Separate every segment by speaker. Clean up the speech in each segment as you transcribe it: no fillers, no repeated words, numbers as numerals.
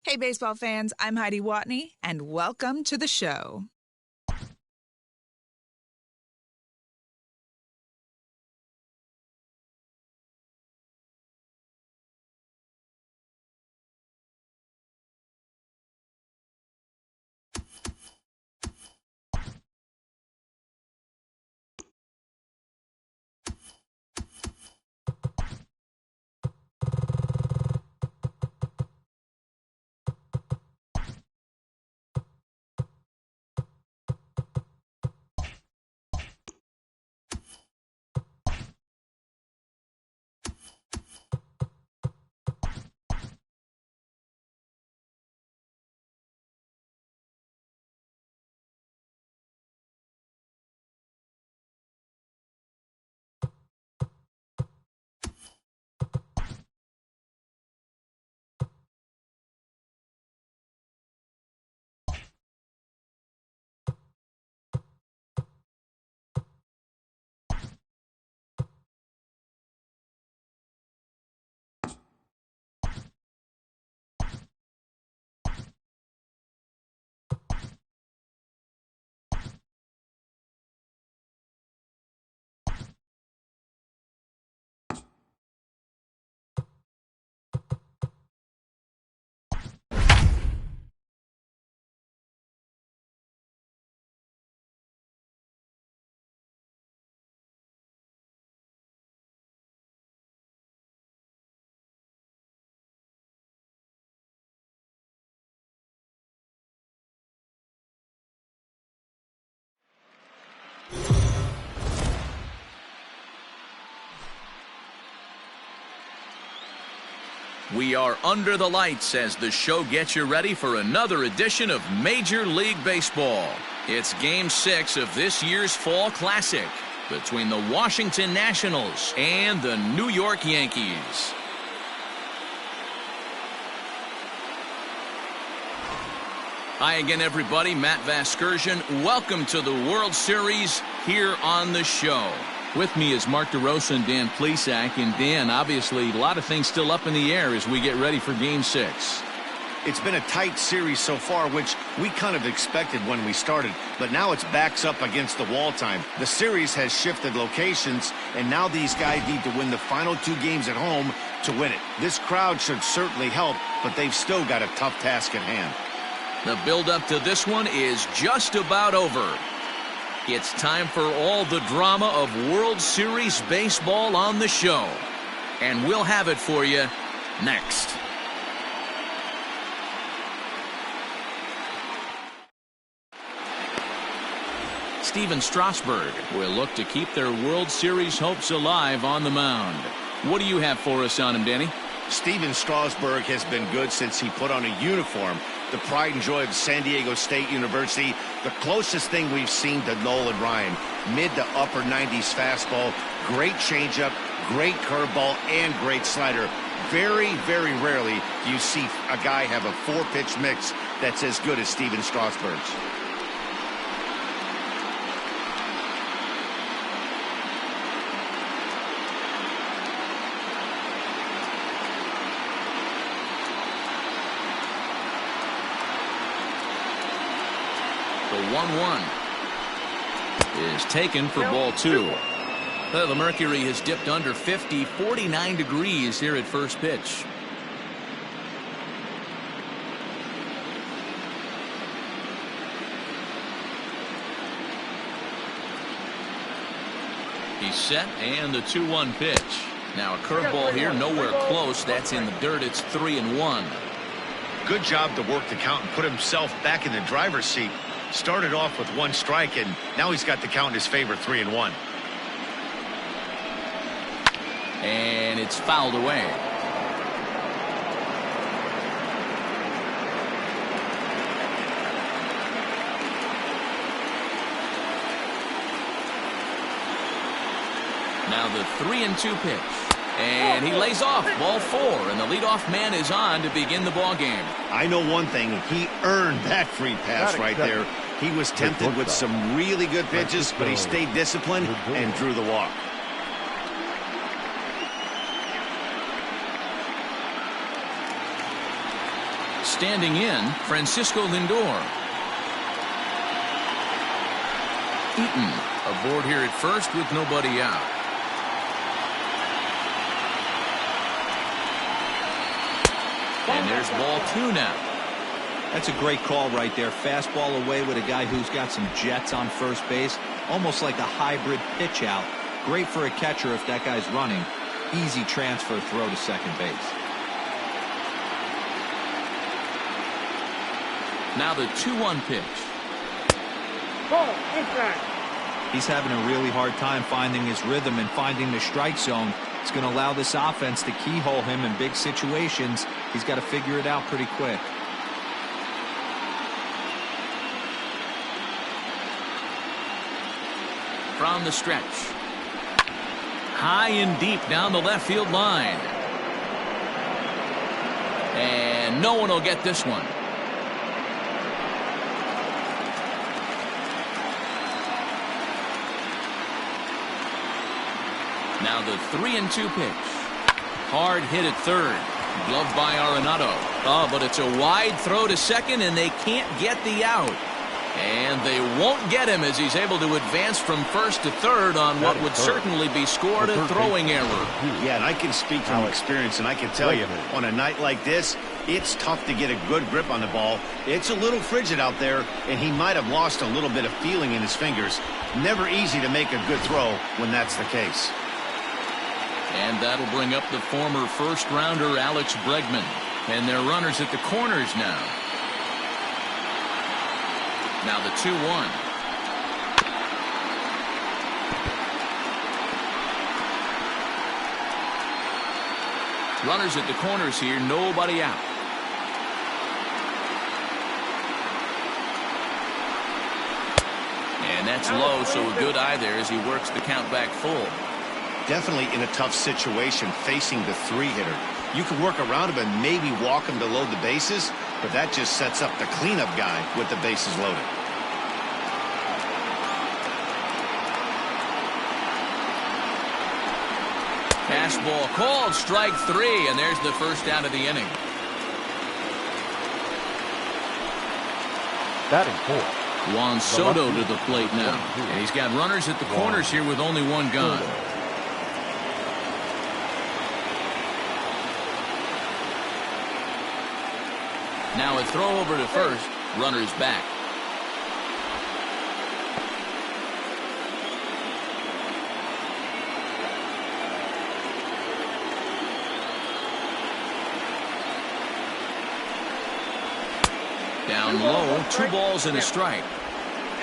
Speaker 1: Hey, baseball fans, I'm Heidi Watney, and welcome to the show.
Speaker 2: We are under the lights as the show gets you ready for another edition of Major League Baseball. It's Game 6 of this year's Fall Classic between the Washington Nationals and the New York Yankees. Hi again, everybody. Matt Vasgersian. Welcome to the World Series here on the show. With me is Mark DeRosa and Dan Plesac. And Dan, obviously, a lot of things still up in the air as we get ready for Game 6.
Speaker 3: It's been a tight series so far, which we kind of expected when we started, but now it's backs up against the wall time. The series has shifted locations, and now these guys need to win the final 2 games at home to win it. This crowd should certainly help, but they've still got a tough task at hand.
Speaker 2: The build-up to this one is just about over. It's time for all the drama of World Series baseball on the show. And we'll have it for you next. Steven Strasburg will look to keep their World Series hopes alive on the mound. What do you have for us on him, Danny?
Speaker 3: Steven Strasburg has been good since he put on a uniform. The pride and joy of San Diego State University, the closest thing we've seen to Nolan Ryan. Mid to upper 90s fastball, great changeup, great curveball, and great slider. Very, very rarely do you see a guy have a 4-pitch mix that's as good as Steven Strasburg's.
Speaker 2: The 1-1 is taken for ball 2. The mercury has dipped under 50, 49 degrees here at first pitch. He's set, and the 2-1 pitch. Now a curveball here, nowhere close. That's in the dirt. It's 3-1.
Speaker 3: Good job to work the count and put himself back in the driver's seat. Started off with 1 strike, and now he's got the count in his favor, 3-1.
Speaker 2: And it's fouled away. Now the 3-2 pitch. And he lays off, ball 4, and the leadoff man is on to begin the ball game.
Speaker 3: I know one thing, he earned that free pass right there. He was tempted with some really good pitches, but he stayed disciplined and drew the walk.
Speaker 2: Standing in, Francisco Lindor. Eaton aboard here at first with nobody out. And there's ball 2 now.
Speaker 4: That's a great call right there. Fastball away with a guy who's got some jets on first base. Almost like a hybrid pitch out. Great for a catcher if that guy's running. Easy transfer throw to second base.
Speaker 2: Now the 2-1 pitch.
Speaker 4: He's having a really hard time finding his rhythm and finding the strike zone. It's going to allow this offense to keyhole him in big situations. He's got to figure it out pretty quick.
Speaker 2: From the stretch. High and deep down the left field line. And no one will get this one. Now the 3-2 pitch. Hard hit at third. Gloved by Arenado. Oh, but it's a wide throw to second, and they can't get the out. And they won't get him as he's able to advance from first to third on what would certainly be scored a throwing error.
Speaker 3: Yeah, and I can speak from experience, and I can tell you, on a night like this, it's tough to get a good grip on the ball. It's a little frigid out there, and he might have lost a little bit of feeling in his fingers. Never easy to make a good throw when that's the case.
Speaker 2: And that'll bring up the former first-rounder Alex Bregman. And they're runners at the corners now. Now the 2-1. Runners at the corners here, nobody out. And that's low, so a good eye there as he works the count back full.
Speaker 3: Definitely in a tough situation facing the 3-hitter. You can work around him and maybe walk him to load the bases, but that just sets up the cleanup guy with the bases loaded.
Speaker 2: Fastball called, strike 3, and there's the first out of the inning.
Speaker 5: Batting 4.
Speaker 2: Juan Soto to the plate now. And he's got runners at the corners here with only one gone. Now a throw over to first. Runners back. Down low, 2 balls and a strike.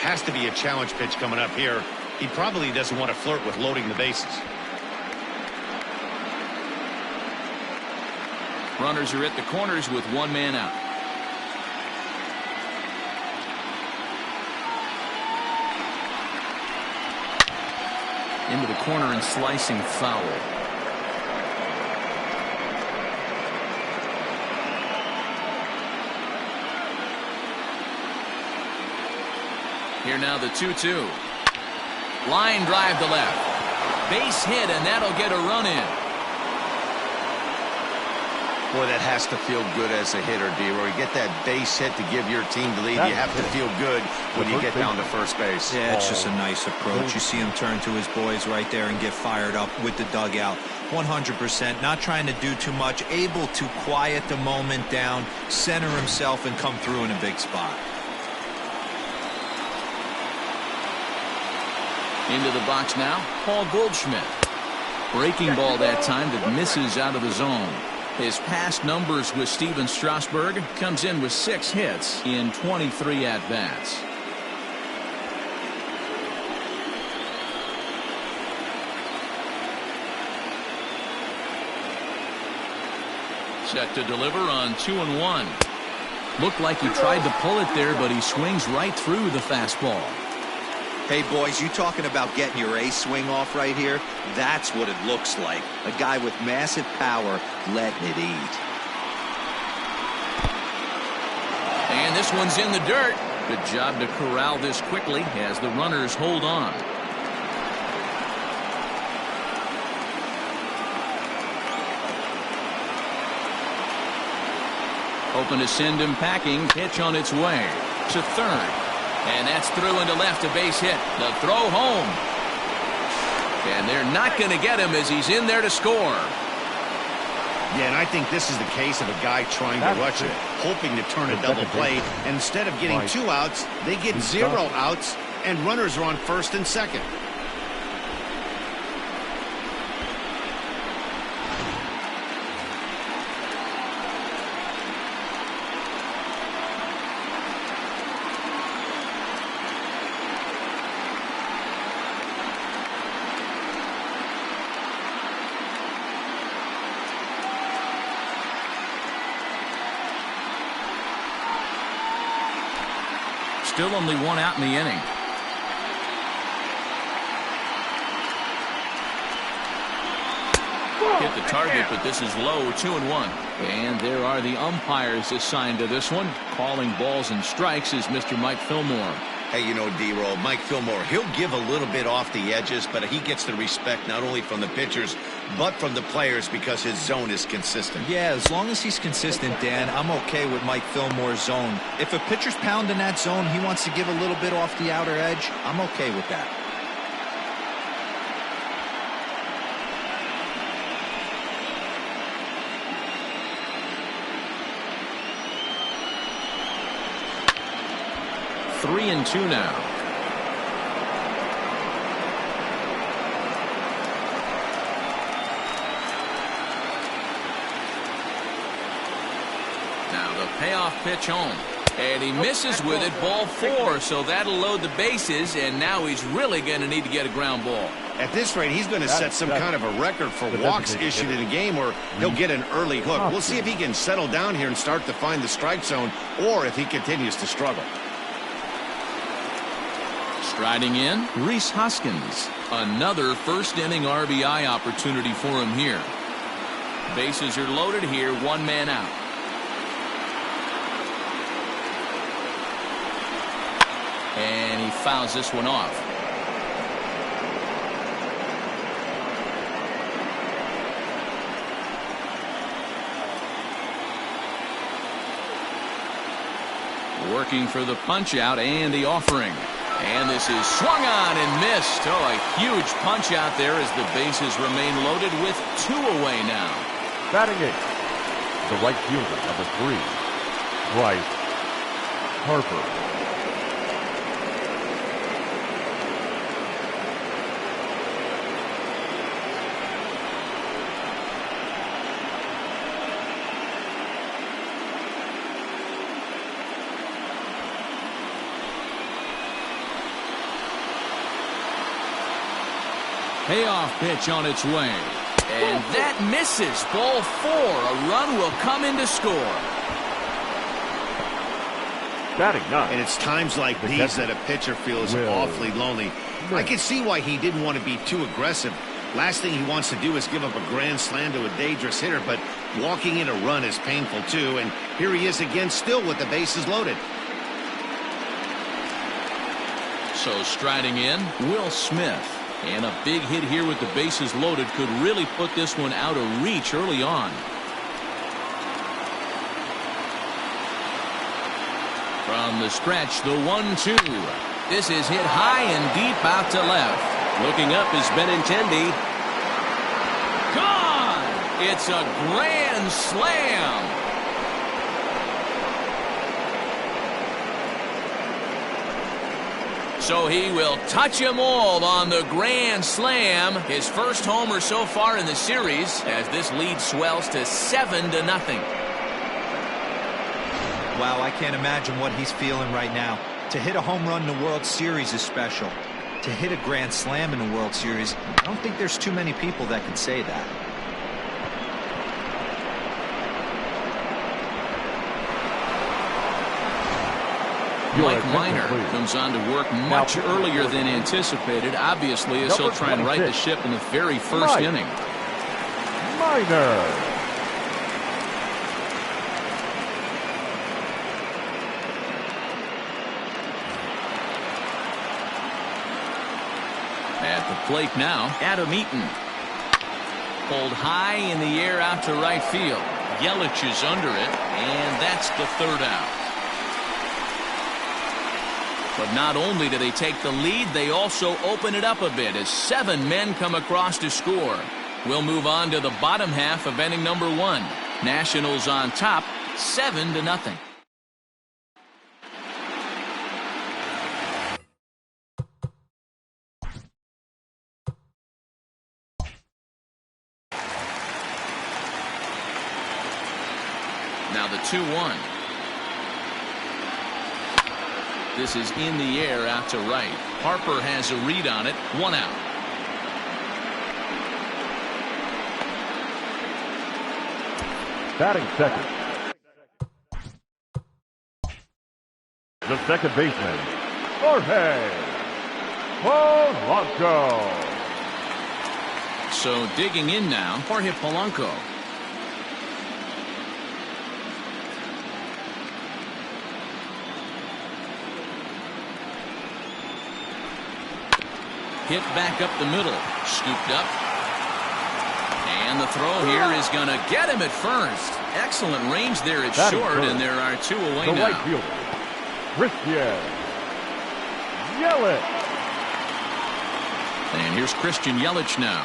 Speaker 3: Has to be a challenge pitch coming up here. He probably doesn't want to flirt with loading the bases.
Speaker 2: Runners are at the corners with 1 man out. Into the corner and slicing foul. Here now the 2-2. Line drive to left. Base hit, and that'll get a run in.
Speaker 3: Boy, that has to feel good as a hitter, D-Roy. Get that base hit to give your team the lead. You have to feel good when you get down to first base.
Speaker 4: Yeah, it's just a nice approach. You see him turn to his boys right there and get fired up with the dugout. 100%, not trying to do too much, able to quiet the moment down, center himself, and come through in a big spot.
Speaker 2: Into the box now, Paul Goldschmidt. Breaking ball that time that misses out of the zone. His past numbers with Steven Strasburg comes in with 6 hits in 23 at-bats. Set to deliver on 2-1. Looked like he tried to pull it there, but he swings right through the fastball.
Speaker 4: Hey, boys, you talking about getting your ace swing off right here? That's what it looks like. A guy with massive power letting it eat.
Speaker 2: And this one's in the dirt. Good job to corral this quickly as the runners hold on. Hoping to send him packing. Pitch on its way to third. And that's through into left, a base hit. The throw home. And they're not going to get him as he's in there to score.
Speaker 3: Yeah, and I think this is the case of a guy trying to rush it, hoping to turn a double play. And instead of getting 2 outs, they get 0 outs, and runners are on first and second.
Speaker 2: Still only 1 out in the inning. Hit the target, but this is low, 2-1. And there are the umpires assigned to this one. Calling balls and strikes is Mr. Mike Fillmore.
Speaker 3: Hey, you know, D-Roll, Mike Fillmore, he'll give a little bit off the edges, but he gets the respect not only from the pitchers, but from the players because his zone is consistent.
Speaker 4: Yeah, as long as he's consistent, Dan, I'm okay with Mike Fillmore's zone. If a pitcher's pounding that zone, he wants to give a little bit off the outer edge, I'm okay with that.
Speaker 2: Three and 2 now. Now the payoff pitch home. And he misses with it, ball 4, so that'll load the bases, and now he's really going to need to get a ground ball.
Speaker 3: At this rate, he's going to set some kind of a record for walks issued in a game, or he'll get an early hook. We'll see if he can settle down here and start to find the strike zone, or if he continues to struggle.
Speaker 2: Striding in, Rhys Hoskins. Another first-inning RBI opportunity for him here. Bases are loaded here, 1 man out. And he fouls this one off. Working for the punch-out and the offering. And this is swung on and missed. Oh, a huge punch out there as the bases remain loaded with 2 away now.
Speaker 5: Batting 8, the right fielder, number 3, Bryce Harper.
Speaker 2: Payoff pitch on its way. And that misses. Ball 4. A run will come in to score.
Speaker 5: Batting 9.
Speaker 3: And it's times like these that a pitcher feels awfully lonely. I can see why he didn't want to be too aggressive. Last thing he wants to do is give up a grand slam to a dangerous hitter, but walking in a run is painful too. And here he is again, still with the bases loaded.
Speaker 2: So striding in, Will Smith. And a big hit here with the bases loaded could really put this one out of reach early on. From the stretch, the 1-2. This is hit high and deep out to left. Looking up is Benintendi. Gone! It's a grand slam. So he will touch them all on the grand slam. His first homer so far in the series as this lead swells to 7-0.
Speaker 4: Wow, I can't imagine what he's feeling right now. To hit a home run in the World Series is special. To hit a grand slam in the World Series, I don't think there's too many people that can say that.
Speaker 2: Mike Minor comes on to work much earlier than anticipated, obviously, as he'll try and right the ship in the very first inning.
Speaker 5: Minor.
Speaker 2: At the plate now, Adam Eaton. Pulled high in the air out to right field. Yelich is under it, and that's the third out. But not only do they take the lead, they also open it up a bit as 7 men come across to score. We'll move on to the bottom half of inning number 1. Nationals on top, 7-0. Now the 2-1. This is in the air out to right. Harper has a read on it. 1 out.
Speaker 5: Batting second, the second baseman, Jorge Polanco.
Speaker 2: So digging in now, Jorge Polanco. Hit back up the middle. Scooped up. And the throw here is going to get him at first. Excellent range there at short, and there are 2 away
Speaker 5: the
Speaker 2: now.
Speaker 5: right fielder, Christian Yelich.
Speaker 2: And here's Christian Yelich now.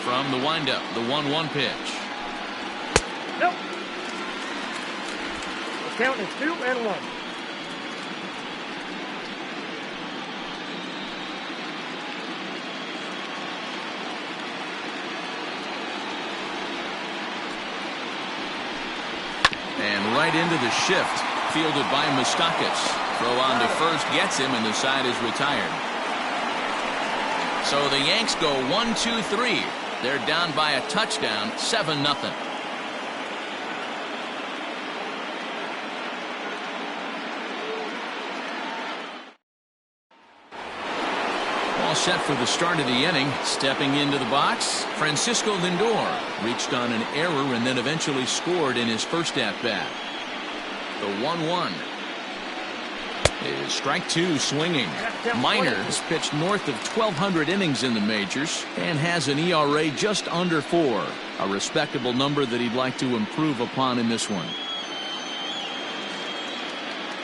Speaker 2: From the windup, the 1-1 pitch.
Speaker 6: Nope. The count is 2-1.
Speaker 2: And right into the shift. Fielded by Moustakas. Throw on to first gets him, and the side is retired. So the Yanks go 1-2-3. They're down by a touchdown, 7-0. All set for the start of the inning. Stepping into the box, Francisco Lindor reached on an error and then eventually scored in his first at-bat. The 1-1 is strike 2 swinging. Minor has pitched north of 1,200 innings in the majors and has an ERA just under 4, a respectable number that he'd like to improve upon in this one.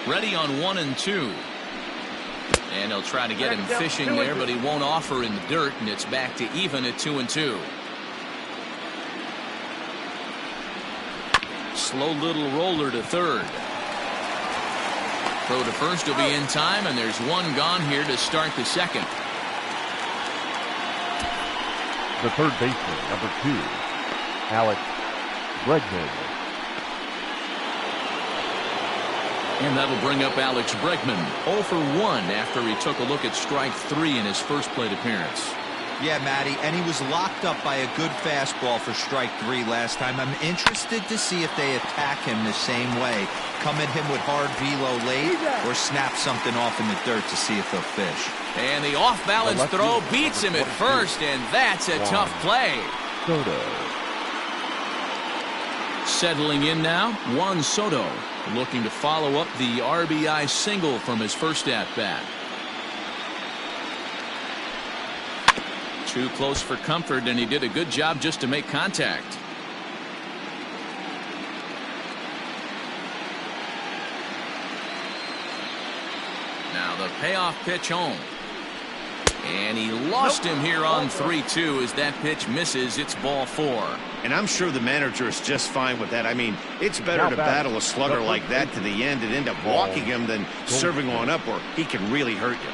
Speaker 2: Ready on 1 and 2. And he'll try to get him fishing there, but he won't offer in the dirt, and it's back to even at 2 and 2. Slow little roller to third. Throw to first will be in time, and there's 1 gone here to start the second.
Speaker 5: The third baseman, number 2, Alex Bregman.
Speaker 2: And that'll bring up Alex Bregman, 0 for 1 after he took a look at strike 3 in his first plate appearance.
Speaker 4: Yeah, Matty, and he was locked up by a good fastball for strike 3 last time. I'm interested to see if they attack him the same way. Come at him with hard velo late or snap something off in the dirt to see if they'll fish.
Speaker 2: And the off-balance throw beats him at first, and that's a tough play. Settling in now, Juan Soto, looking to follow up the RBI single from his first at-bat. Too close for comfort, and he did a good job just to make contact. Now the payoff pitch home. And he lost him here on 3-2 as that pitch misses. It's ball 4.
Speaker 3: And I'm sure the manager is just fine with that. I mean, it's better to battle a slugger like that to the end and end up walking him than serving one up, or he can really hurt you.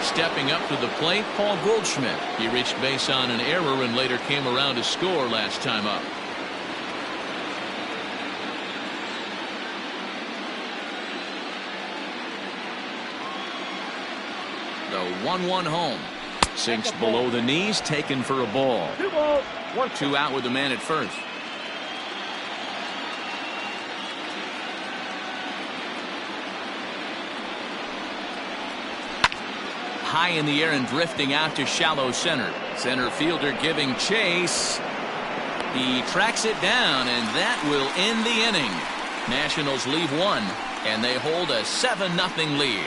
Speaker 2: Stepping up to the plate, Paul Goldschmidt. He reached base on an error and later came around to score last time up. The 1-1 home. Sinks below the knees, taken for a ball.
Speaker 6: 2 balls, 1
Speaker 2: 2 out with the man at first. High in the air and drifting out to shallow center. Center fielder giving chase. He tracks it down, and that will end the inning. Nationals leave 1 and they hold a 7-0 lead.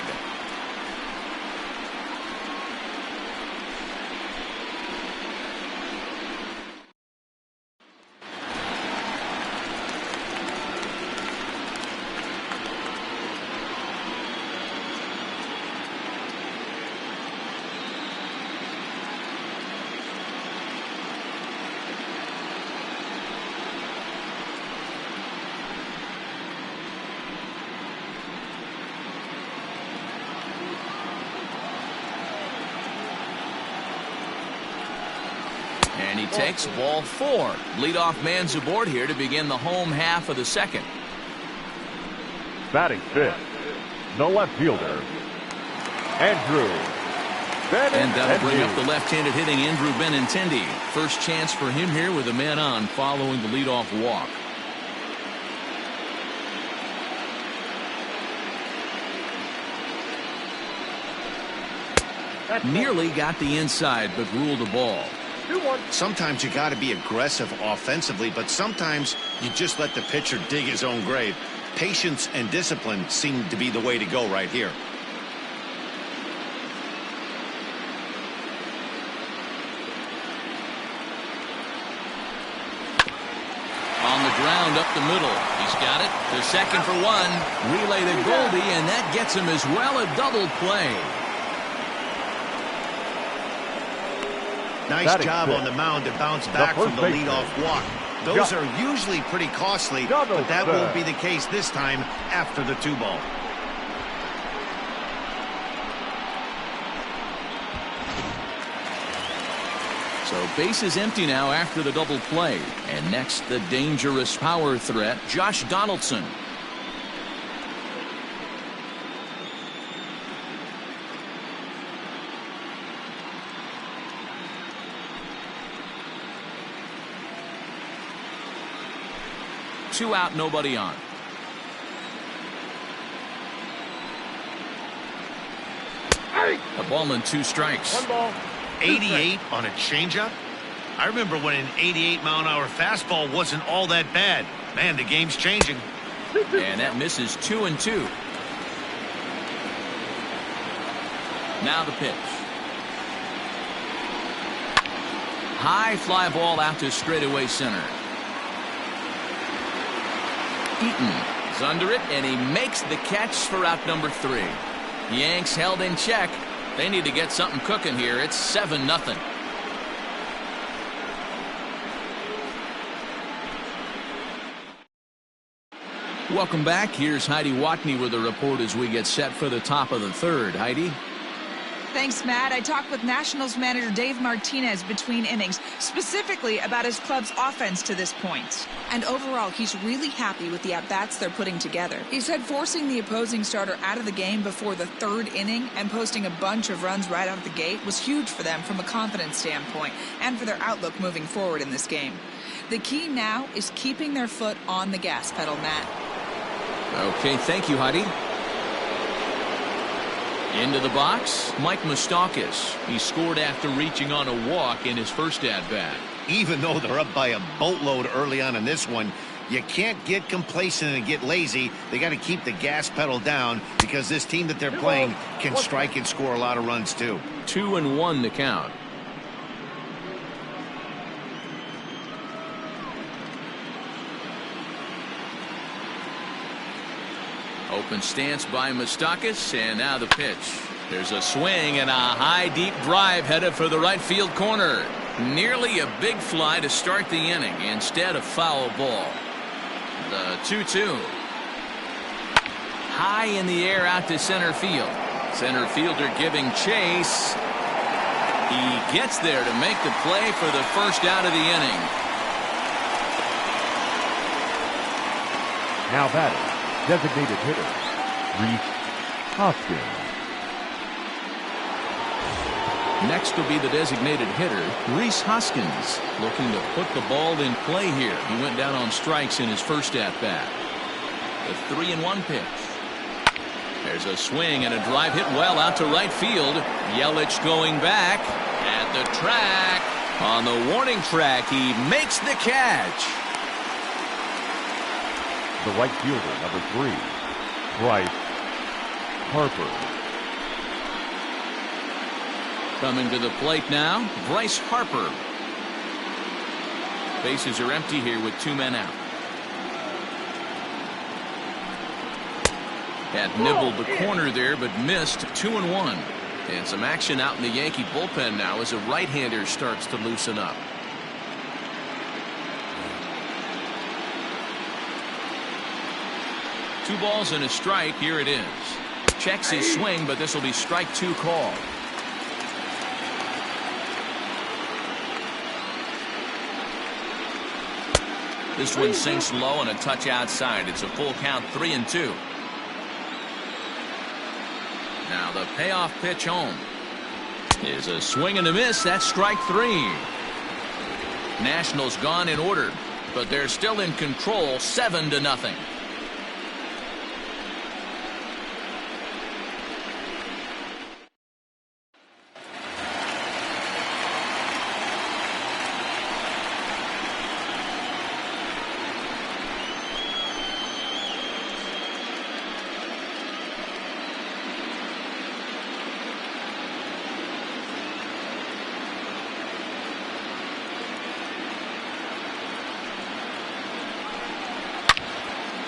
Speaker 2: And he takes ball 4. Leadoff man's aboard here to begin the home half of the second.
Speaker 5: Batting fifth, the left fielder, Andrew Benintendi.
Speaker 2: And that'll bring up the left-handed hitting Andrew Benintendi. First chance for him here with a man on following the leadoff walk. Nearly got the inside, but ruled a ball.
Speaker 3: Sometimes you got to be aggressive offensively, but sometimes you just let the pitcher dig his own grave. Patience and discipline seem to be the way to go right here.
Speaker 2: On the ground up the middle. He's got it. To second for one. Relay to Goldie, and that gets him as well a double play.
Speaker 3: Nice job on the mound to bounce back from the leadoff walk. Those are usually pretty costly, but that won't be the case this time after the 2-ball.
Speaker 2: So base is empty now after the double play. And next, the dangerous power threat, Josh Donaldson. Two out, nobody on. A ball and 2 strikes.
Speaker 6: 1 ball.
Speaker 3: 88 on a changeup? I remember when an 88-mile-an-hour fastball wasn't all that bad. Man, the game's changing.
Speaker 2: And that misses 2-2. Now the pitch. High fly ball out to straightaway center. Eaton is under it, and he makes the catch for out number 3. Yanks held in check. They need to get something cooking here. It's 7-0. Welcome back. Here's Heidi Watney with a report as we get set for the top of the third. Heidi?
Speaker 1: Thanks, Matt. I talked with Nationals manager Dave Martinez between innings, specifically about his club's offense to this point. And overall, he's really happy with the at-bats they're putting together. He said forcing the opposing starter out of the game before the 3rd inning and posting a bunch of runs right out of the gate was huge for them from a confidence standpoint and for their outlook moving forward in this game. The key now is keeping their foot on the gas pedal, Matt.
Speaker 2: Okay, thank you, Heidi. Into the box, Mike Moustakas. He scored after reaching on a walk in his first at-bat.
Speaker 3: Even though they're up by a boatload early on in this one, you can't get complacent and get lazy. They got to keep the gas pedal down because this team that they're playing can strike and score a lot of runs too.
Speaker 2: 2-1 the count. Open stance by Moustakas, and now the pitch. There's a swing and a high deep drive headed for the right field corner. Nearly a big fly to start the inning. Instead, a foul ball. The 2-2. High in the air out to center field. Center fielder giving chase. He gets there to make the play for the first out of the inning.
Speaker 5: Now batting, designated hitter, Rhys Hoskins.
Speaker 2: Next will be the designated hitter, Rhys Hoskins, looking to put the ball in play here. He went down on strikes in his first at-bat. The 3-1 pitch. There's a swing and a drive hit well out to right field. Yelich going back at the track. On the warning track, he makes the catch.
Speaker 5: The right fielder, number 3, Bryce Harper.
Speaker 2: Coming to the plate now, Bryce Harper. Bases are empty here with 2 men out. Had nibbled the corner there, but missed. 2-1. And some action out in the Yankee bullpen now as a right-hander starts to loosen up. Two balls and a strike. Here it is. Checks his swing, but this will be strike 2 call. This one sinks low and a touch outside. It's a full count, 3-2. Now the payoff pitch home is a swing and a miss. That's strike 3. Nationals gone in order, but they're still in control, 7-0.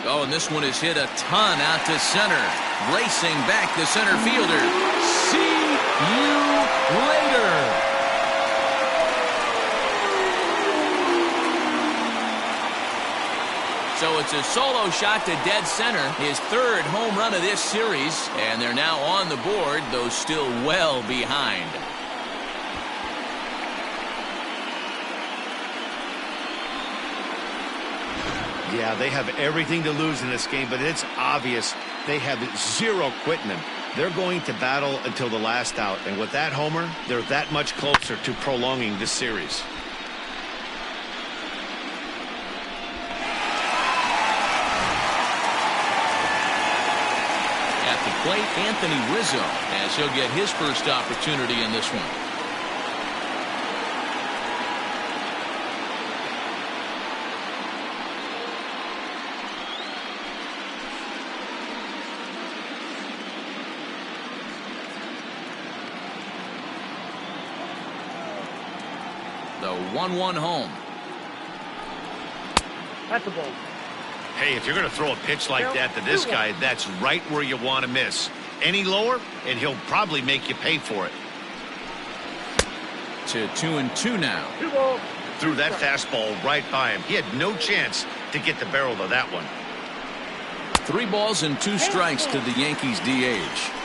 Speaker 2: Oh, and this one is hit a ton out to center. Racing back the center fielder. See you later. So it's a solo shot to dead center. His 3rd home run of this series. And they're now on the board, though still well behind.
Speaker 3: Yeah, they have everything to lose in this game, but it's obvious they have zero quitting them. They're going to battle until the last out, and with that homer, they're that much closer to prolonging this series.
Speaker 2: At the plate, Anthony Rizzo, as he'll get his first opportunity in this one. The 1-1 home.
Speaker 6: That's a ball.
Speaker 3: Hey, if you're going to throw a pitch like that to this guy, that's right where you want to miss. Any lower, and he'll probably make you pay for it.
Speaker 2: To 2-2 now.
Speaker 6: 2 balls.
Speaker 3: Threw that fastball right by him. He had no chance to get the barrel of that one.
Speaker 2: 3 balls and 2 strikes to the Yankees DH.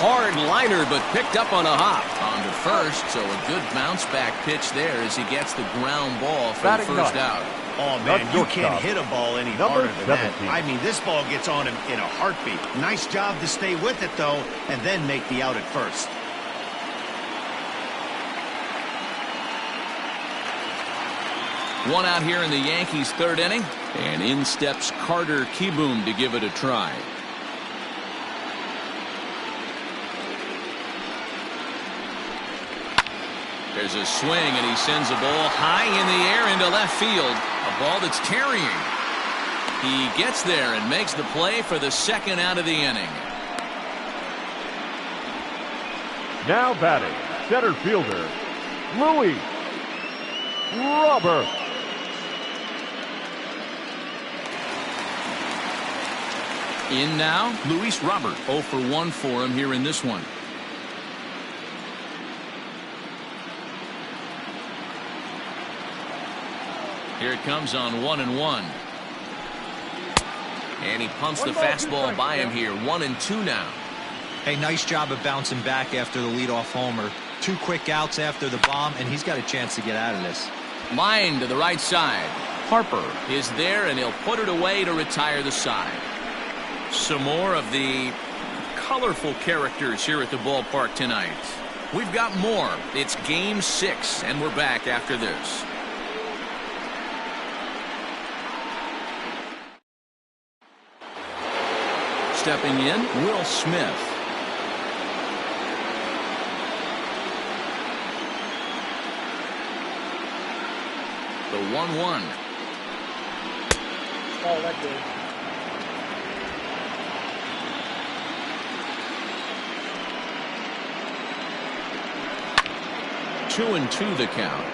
Speaker 2: Hard liner, but picked up on a hop. On to first, so a good bounce back pitch there as he gets the ground ball for the first out.
Speaker 3: Oh, man, you can't hit a ball any harder than that. I mean, this ball gets on him in a heartbeat. Nice job to stay with it, though, and then make the out at first.
Speaker 2: One out here in the Yankees' 3rd inning, and in steps Carter Kieboom to give it a try. There's a swing, and he sends a ball high in the air into left field. A ball that's carrying. He gets there and makes the play for the 2nd out of the inning.
Speaker 5: Now batting, center fielder, Louis Robert.
Speaker 2: In now, Luis Robert. 0 for 1 for him here in this one. Here it comes on 1-1. And he pumps the fastball by him here. 1-2 now.
Speaker 4: Hey, nice job of bouncing back after the leadoff homer. 2 quick outs after the bomb, and he's got a chance to get out of this.
Speaker 2: Line to the right side. Harper is there, and he'll put it away to retire the side. Some more of the colorful characters here at the ballpark tonight. We've got more. It's Game 6, and we're back after this. Stepping in, Will Smith. The 1-1.
Speaker 6: Oh, that's good.
Speaker 2: 2-2 the count.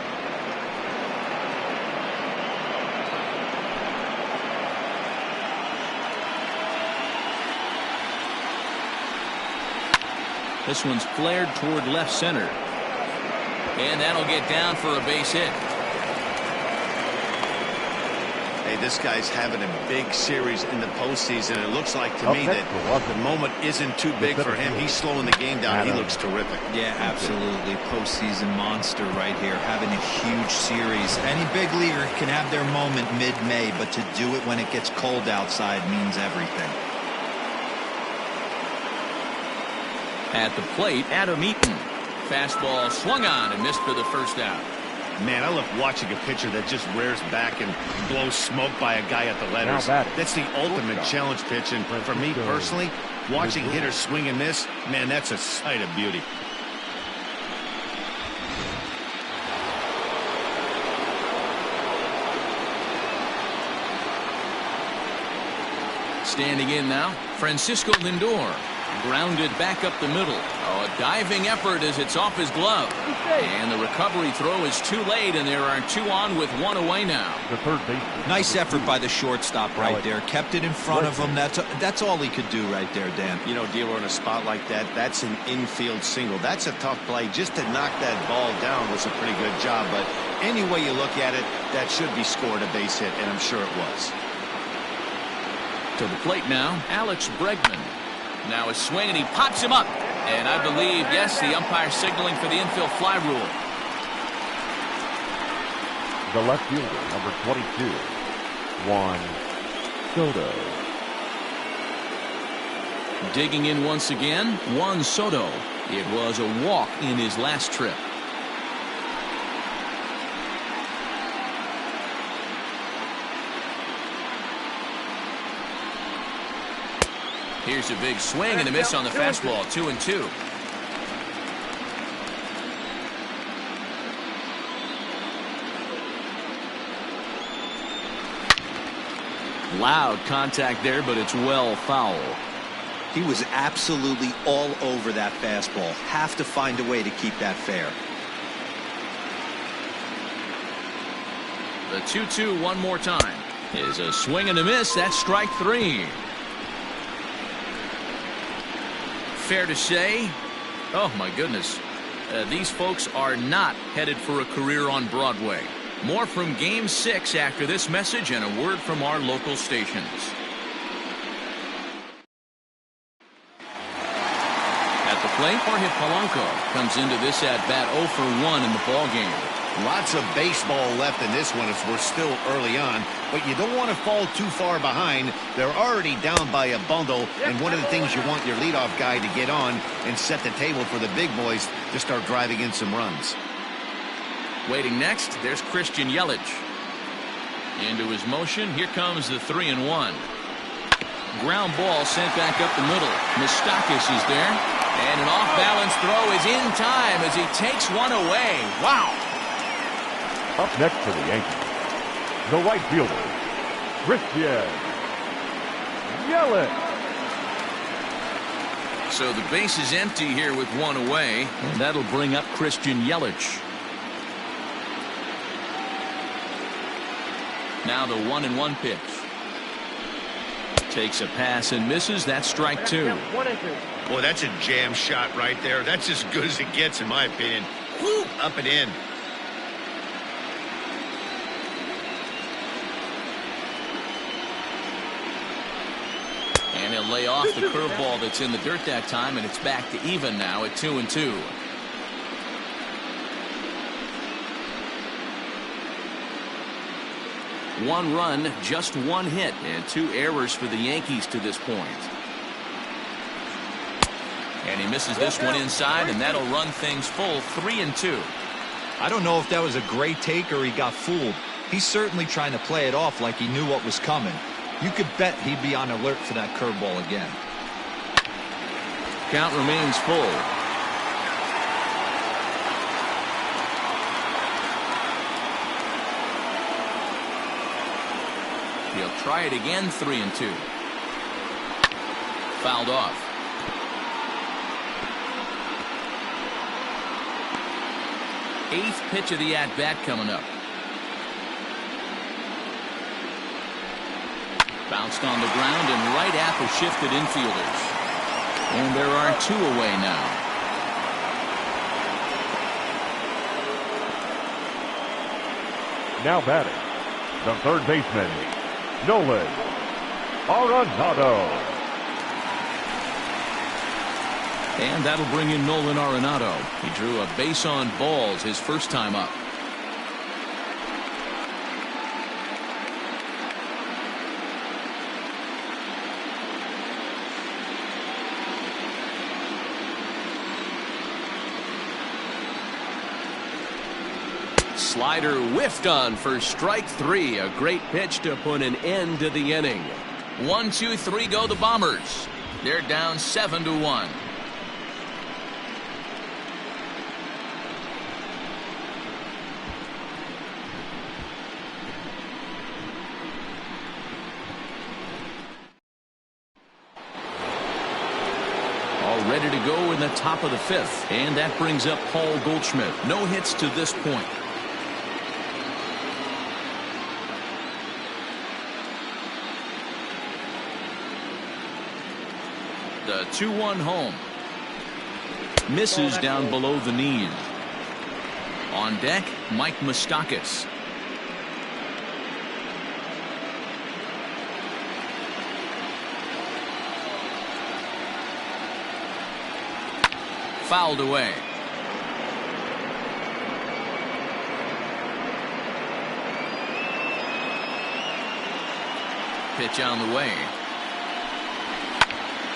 Speaker 2: This one's flared toward left center. And that'll get down for a base hit.
Speaker 3: Hey, this guy's having a big series in the postseason. It looks like to me that the moment isn't too big for him. He's slowing the game down. He looks terrific.
Speaker 4: Yeah, absolutely. Postseason monster right here. Having a huge series. Any big leaguer can have their moment mid-May, but to do it when it gets cold outside means everything.
Speaker 2: At the plate, Adam Eaton. Fastball swung on and missed for the first out.
Speaker 3: Man, I love watching a pitcher that just rears back and blows smoke by a guy at the letters. That's the ultimate challenge pitch, and for me personally, watching hitters swing and miss, man, that's a sight of beauty.
Speaker 2: Standing in now, Francisco Lindor. Grounded back up the middle. Oh, a diving effort as it's off his glove. And the recovery throw is too late, and there are 2 on with 1 away now.
Speaker 5: The third base.
Speaker 4: Nice effort by the shortstop right there. Kept it in front of him. That's all he could do right there, Dan.
Speaker 3: You know, dealer, in a spot like that, that's an infield single. That's a tough play. Just to knock that ball down was a pretty good job. But any way you look at it, that should be scored a base hit, and I'm sure it was.
Speaker 2: To the plate now, Alex Bregman. Now a swing, and he pops him up. And I believe, yes, the umpire signaling for the infield fly rule.
Speaker 5: The left fielder, number 22, Juan Soto.
Speaker 2: Digging in once again, Juan Soto. It was a walk in his last trip. Here's a big swing and a miss on the fastball. 2-2. Loud contact there, but it's well foul.
Speaker 4: He was absolutely all over that fastball. Have to find a way to keep that fair.
Speaker 2: The 2-2 one more time is a swing and a miss. That's strike 3. Fair to say, oh my goodness, these folks are not headed for a career on Broadway. More from Game 6 after this message and a word from our local stations. At the plate, Jorge Polanco comes into this at-bat 0 for 1 in the ballgame.
Speaker 3: Lots of baseball left in this one as we're still early on, but you don't want to fall too far behind. They're already down by a bundle, and one of the things you want your leadoff guy to get on and set the table for the big boys to start driving in some runs.
Speaker 2: Waiting next, there's Christian Yelich. Into his motion, here comes the 3-1. Ground ball sent back up the middle. Moustakas is there, and an off-balance throw is in time as he takes one away. Wow!
Speaker 5: Up next for the Yankees, the right fielder, Christian Yelich.
Speaker 2: So the base is empty here with 1 away, and that'll bring up Christian Yelich. Now the 1-1 pitch. Takes a pass and misses. That's strike 2.
Speaker 3: Boy, that's a jam shot right there. That's as good as it gets, in my opinion. Woo, up and in.
Speaker 2: And he'll lay off the curveball that's in the dirt that time, and it's back to even now at 2-2. One run, just 1 hit, and 2 errors for the Yankees to this point. And he misses this one inside, and that'll run things full 3-2.
Speaker 4: I don't know if that was a great take or he got fooled. He's certainly trying to play it off like he knew what was coming. You could bet he'd be on alert for that curveball again.
Speaker 2: Count remains full. He'll try it again, 3-2. Fouled off. Eighth pitch of the at-bat coming up. Bounced on the ground and right at the shifted infielders. And there are 2 away now.
Speaker 5: Now batting, the third baseman, Nolan Arenado.
Speaker 2: And that'll bring in Nolan Arenado. He drew a base on balls his first time up.
Speaker 7: Slider whiffed on for strike 3. A great pitch to put an end to the inning.
Speaker 2: 1, 2, 3 go the Bombers. They're down 7-1. All ready to go in the top of the 5th. And that brings up Paul Goldschmidt. No hits to this point. The 2-1 home. Misses down below the knees. On deck, Mike Moustakas. Fouled away. Pitch on the way.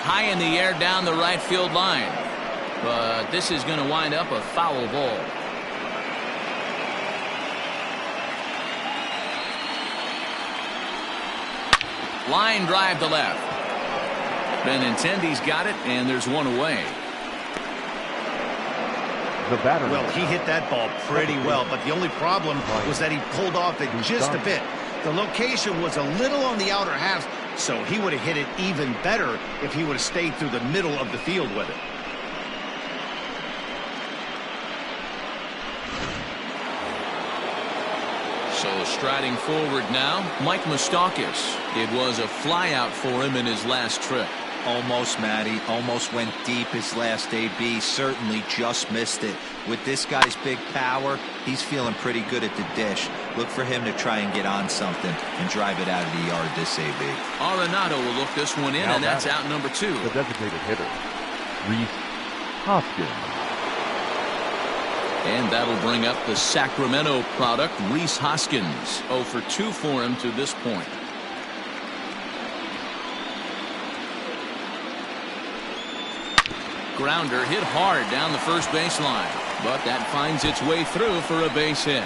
Speaker 2: High in the air down the right field line. But this is going to wind up a foul ball. Line drive to left. Benintendi's got it, and there's 1 away.
Speaker 5: The batter.
Speaker 3: Well, he hit that ball pretty well, but the only problem was that he pulled off it just a bit. The location was a little on the outer half, so he would have hit it even better if he would have stayed through the middle of the field with it.
Speaker 2: So striding forward now, Mike Moustakas. It was a flyout for him in his last trip.
Speaker 4: Almost, Matty. Almost went deep his last AB. Certainly just missed it. With this guy's big power, he's feeling pretty good at the dish. Look for him to try and get on something and drive it out of the yard this AB.
Speaker 2: Arenado will look this one in, and that's out number 2.
Speaker 5: The designated hitter, Rhys Hoskins.
Speaker 2: And that'll bring up the Sacramento product, Rhys Hoskins. 0 for 2 for him to this point. Grounder hit hard down the first baseline, but that finds its way through for a base hit.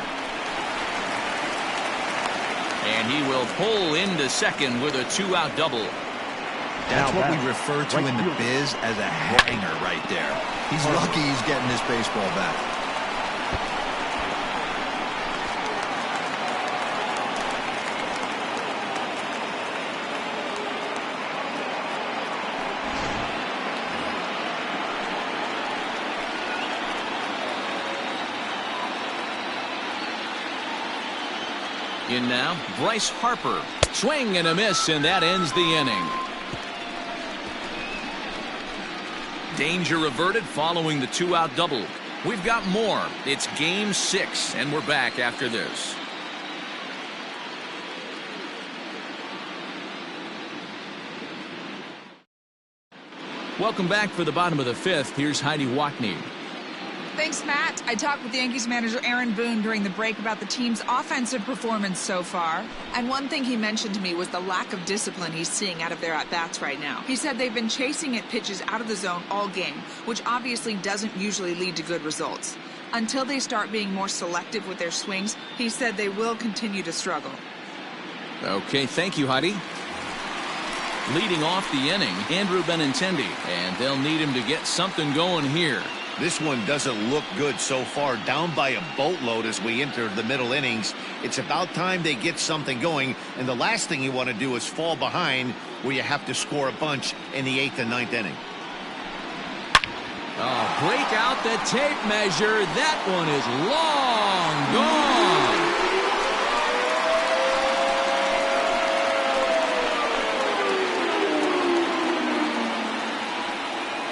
Speaker 2: And he will pull into second with a 2-out double.
Speaker 4: That's what we refer to in the biz as a hanger right there. He's lucky he's getting this baseball back.
Speaker 2: In now, Bryce Harper. Swing and a miss, and that ends the inning. Danger averted following the 2-out double. We've got more. It's Game 6, and we're back after this. Welcome back for the bottom of the 5th. Here's Heidi Watney.
Speaker 1: Thanks, Matt. I talked with Yankees manager Aaron Boone during the break about the team's offensive performance so far. And one thing he mentioned to me was the lack of discipline he's seeing out of their at-bats right now. He said they've been chasing at pitches out of the zone all game, which obviously doesn't usually lead to good results. Until they start being more selective with their swings, he said they will continue to struggle.
Speaker 2: Okay, thank you, Heidi. Leading off the inning, Andrew Benintendi, and they'll need him to get something going here.
Speaker 3: This one doesn't look good so far. Down by a boatload as we enter the middle innings. It's about time they get something going, and the last thing you want to do is fall behind where you have to score a bunch in the 8th and 9th inning.
Speaker 2: Oh, break out the tape measure. That one is long gone.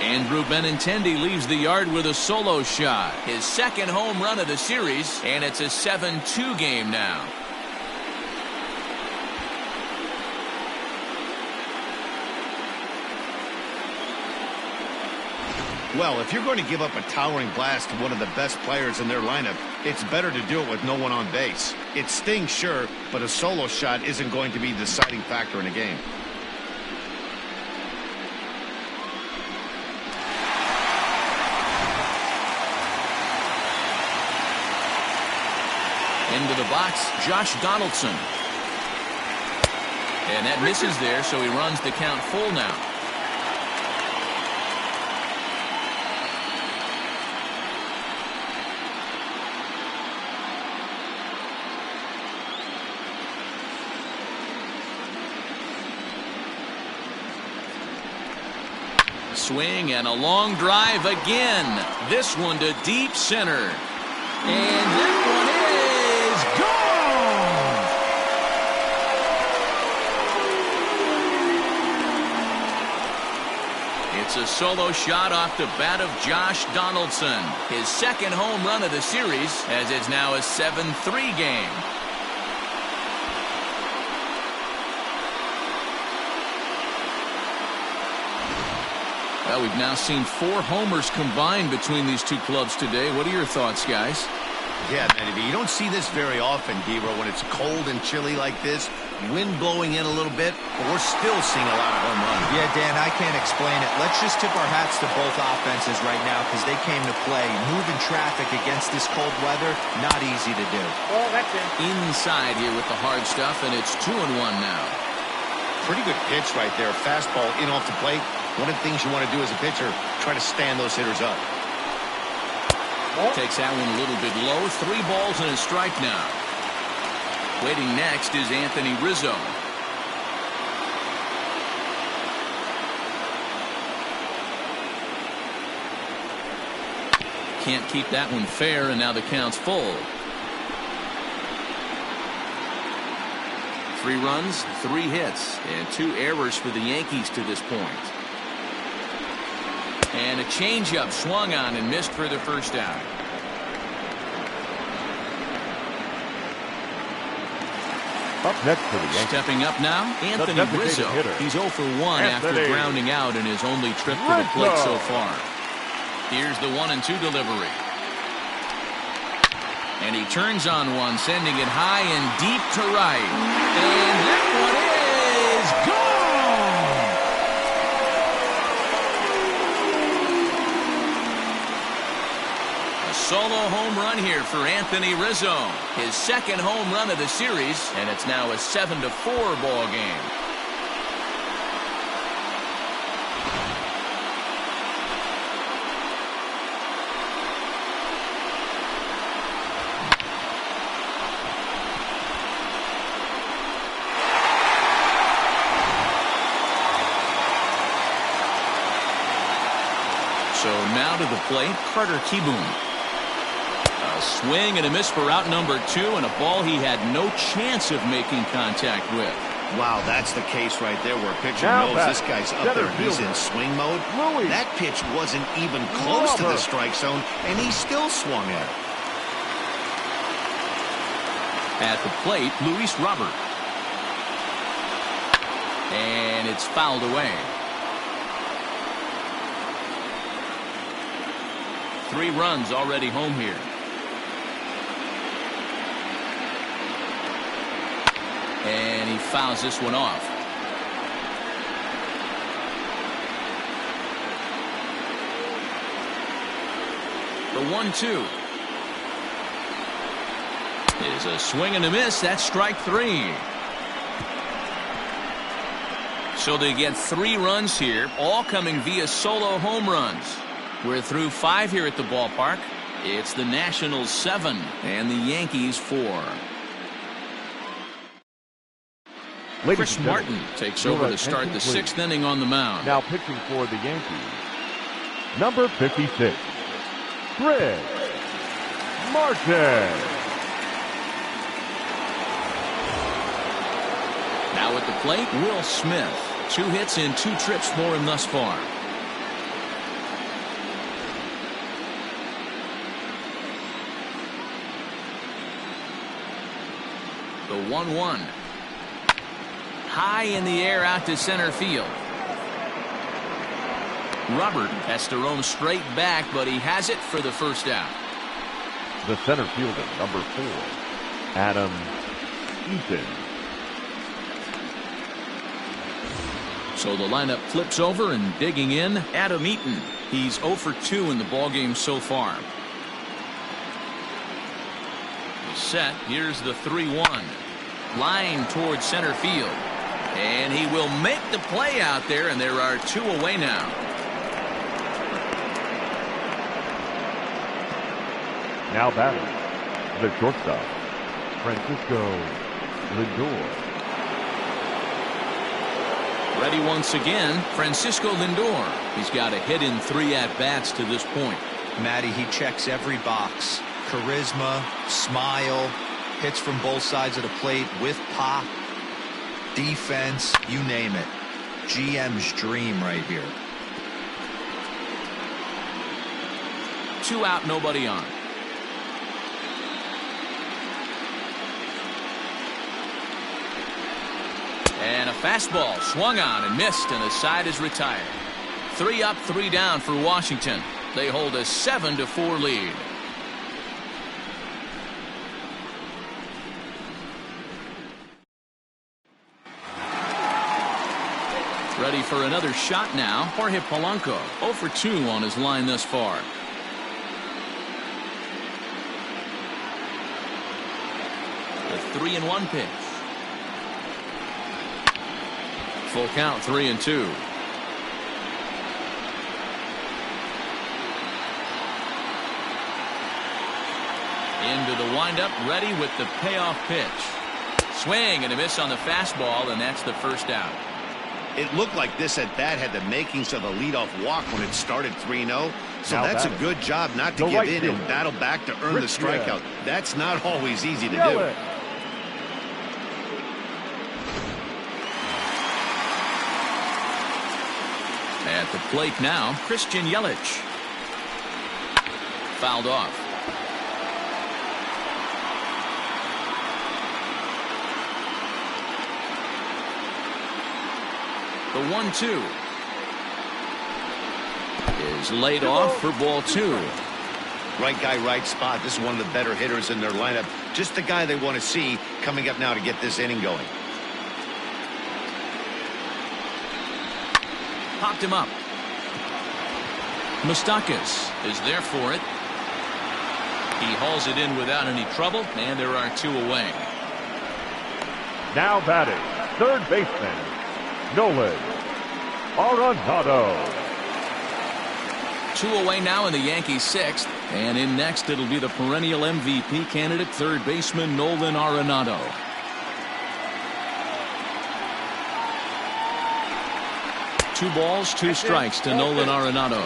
Speaker 2: Andrew Benintendi leaves the yard with a solo shot. His second home run of the series, and it's a 7-2 game now.
Speaker 3: Well, if you're going to give up a towering blast to one of the best players in their lineup, it's better to do it with no one on base. It stings, sure, but a solo shot isn't going to be the deciding factor in a game.
Speaker 2: Into the box, Josh Donaldson. And that misses there, so he runs the count full now. Swing and a long drive again. This one to deep center. And that one is gone! It's a solo shot off the bat of Josh Donaldson. His second home run of the series, as it's now a 7-3 game. Well, we've now seen 4 homers combined between these two clubs today. What are your thoughts, guys?
Speaker 3: Yeah, Manny, you don't see this very often, Dero, when it's cold and chilly like this. Wind blowing in a little bit, but we're still seeing a lot of home runs.
Speaker 4: Yeah, Dan, I can't explain it. Let's just tip our hats to both offenses right now because they came to play. Moving traffic against this cold weather, not easy to do.
Speaker 6: Oh, that's it.
Speaker 2: Inside here with the hard stuff, and it's 2-1 now.
Speaker 3: Pretty good pitch right there. Fastball in off the plate. One of the things you want to do as a pitcher, try to stand those hitters up.
Speaker 2: Takes that one a little bit low. 3 balls and a strike now. Waiting next is Anthony Rizzo. Can't keep that one fair, and now the count's full. 3 runs, 3 hits, and 2 errors for the Yankees to this point. And a changeup swung on and missed for the first out.
Speaker 5: Up next for the Yankees.
Speaker 2: Stepping up now, Anthony Rizzo. He's 0 for 1 after grounding out in his only trip to the plate so far. Here's the 1-2 delivery. And he turns on one, sending it high and deep to right. And that one is gone! A solo home run here for Anthony Rizzo. His second home run of the series, and it's now a 7-4 ball game. So now to the plate, Carter Kieboom. A swing and a miss for out number 2, and a ball he had no chance of making contact with.
Speaker 3: Wow, that's the case right there where a pitcher
Speaker 5: Now
Speaker 3: knows this guy's up there and he's in swing mode. That pitch wasn't even close to the strike zone, and he still swung at it.
Speaker 2: At the plate, Luis Robert. And it's fouled away. 3 runs already home here. And he fouls this one off. The 1-2 is a swing and a miss. That's strike 3. So they get 3 runs here, all coming via solo home runs. We're through 5 here at the ballpark. It's the Nationals 7 and the Yankees 4. Chris Martin takes over to start the 6th inning on the mound.
Speaker 5: Now pitching for the Yankees, number 56, Chris Martin.
Speaker 2: Now at the plate, Will Smith. 2 hits in 2 trips for him thus far. The 1-1. High in the air out to center field. Robert has to roam straight back, but he has it for the first out.
Speaker 5: The center fielder, number 4, Adam Eaton.
Speaker 2: So the lineup flips over, and digging in, Adam Eaton. He's 0 for 2 in the ballgame so far. He's set. Here's the 3-1. Line towards center field. And he will make the play out there, and there are 2 away now.
Speaker 5: Now batting, the shortstop, Francisco Lindor.
Speaker 2: Ready once again, Francisco Lindor. He's got a hit in 3 at-bats to this point.
Speaker 4: Matty, he checks every box. Charisma, smile, hits from both sides of the plate with pop, defense, you name it. GM's dream right here.
Speaker 2: 2 out, nobody on. And a fastball swung on and missed, and the side is retired. 3 up, 3 down for Washington. They hold a 7-4 lead. Ready for another shot now. Jorge Polanco, 0 for 2 on his line thus far. The 3-1 pitch. Full count, 3-2. Into the windup, ready with the payoff pitch. Swing and a miss on the fastball, and that's the first out.
Speaker 3: It looked like this at bat had the makings of a leadoff walk when it started 3-0. So
Speaker 5: Now
Speaker 3: that's
Speaker 5: batting,
Speaker 3: a good job not to
Speaker 5: the
Speaker 3: give
Speaker 5: right
Speaker 3: in
Speaker 5: fielder,
Speaker 3: and battle back to earn the strikeout. That's not always easy to do.
Speaker 5: Yelich.
Speaker 2: At the plate now, Christian Yelich. Fouled off. The 1-2 is laid off for ball 2.
Speaker 3: Right guy, right spot. This is one of the better hitters in their lineup. Just the guy they want to see coming up now to get this inning going.
Speaker 2: Popped him up. Moustakas is there for it. He hauls it in without any trouble, and there are 2 away.
Speaker 5: Now batting, third baseman, Nolan Arenado.
Speaker 2: 2 away now in the Yankees 6th, and in next it'll be the perennial MVP candidate, third baseman Nolan Arenado. Two balls, 2 strikes to Nolan Arenado.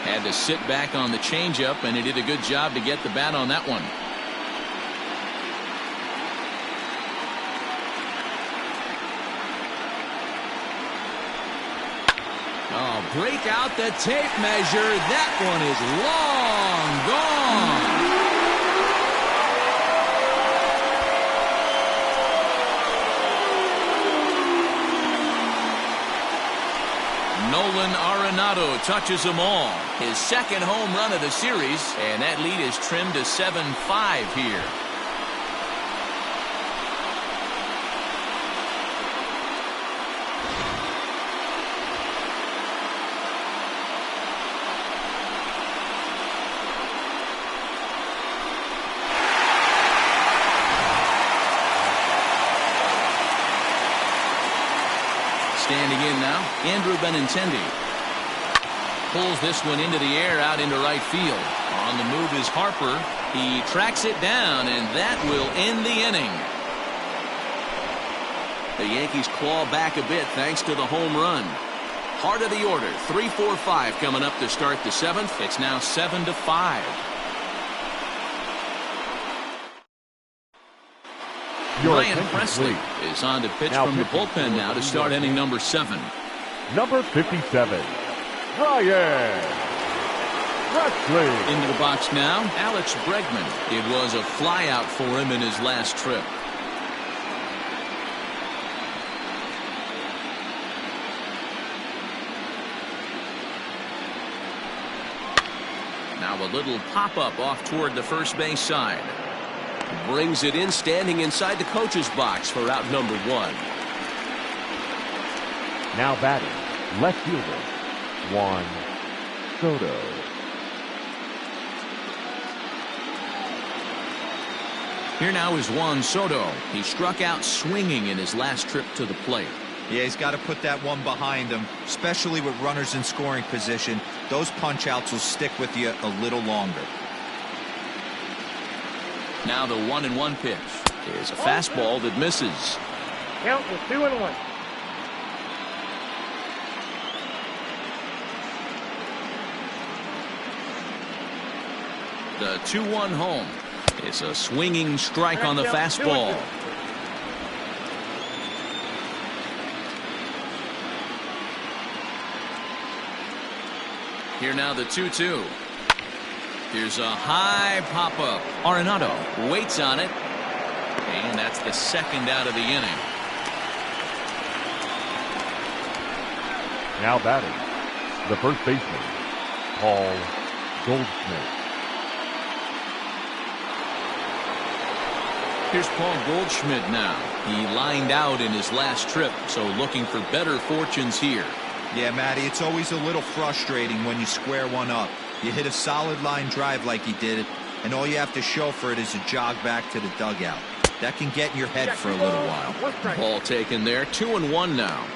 Speaker 2: Had to sit back on the changeup, and he did a good job to get the bat on that one. Oh, break out the tape measure. That one is long gone. Nolan Arenado touches them all. His second home run of the series, and that lead is trimmed to 7-5 here. Standing in now, Andrew Benintendi. Pulls this one into the air out into right field. On the move is Harper. He tracks it down, and that will end the inning. The Yankees claw back a bit thanks to the home run. Heart of the order, 3-4-5 coming up to start the 7th. It's now 7-5. Ryan Presley is on to pitch from the bullpen now to start inning number 7.
Speaker 5: Number 57, Ryan Presley.
Speaker 2: Into the box now, Alex Bregman. It was a flyout for him in his last trip. Now a little pop-up off toward the first base side.
Speaker 7: Brings it in, standing inside the coach's box for out number 1.
Speaker 5: Now batting, left fielder, Juan Soto.
Speaker 2: Here now is Juan Soto. He struck out swinging in his last trip to the plate.
Speaker 4: Yeah, he's got to put that one behind him, especially with runners in scoring position. Those punch-outs will stick with you a little longer.
Speaker 2: Now the 1-1 pitch is a fastball that misses.
Speaker 6: Count is 2-1.
Speaker 2: The 2-1 home. It's a swinging strike on the fastball. Here now the 2-2. Here's a high pop-up. Arenado waits on it. And that's the second out of the inning.
Speaker 5: Now batting, the first baseman, Paul Goldschmidt.
Speaker 2: Here's Paul Goldschmidt now. He lined out in his last trip, so looking for better fortunes here.
Speaker 4: Yeah, Matty, it's always a little frustrating when you square one up. You hit a solid line drive like he did, and all you have to show for it is a jog back to the dugout. That can get in your head for a little while.
Speaker 2: Ball taken there, 2-1 now.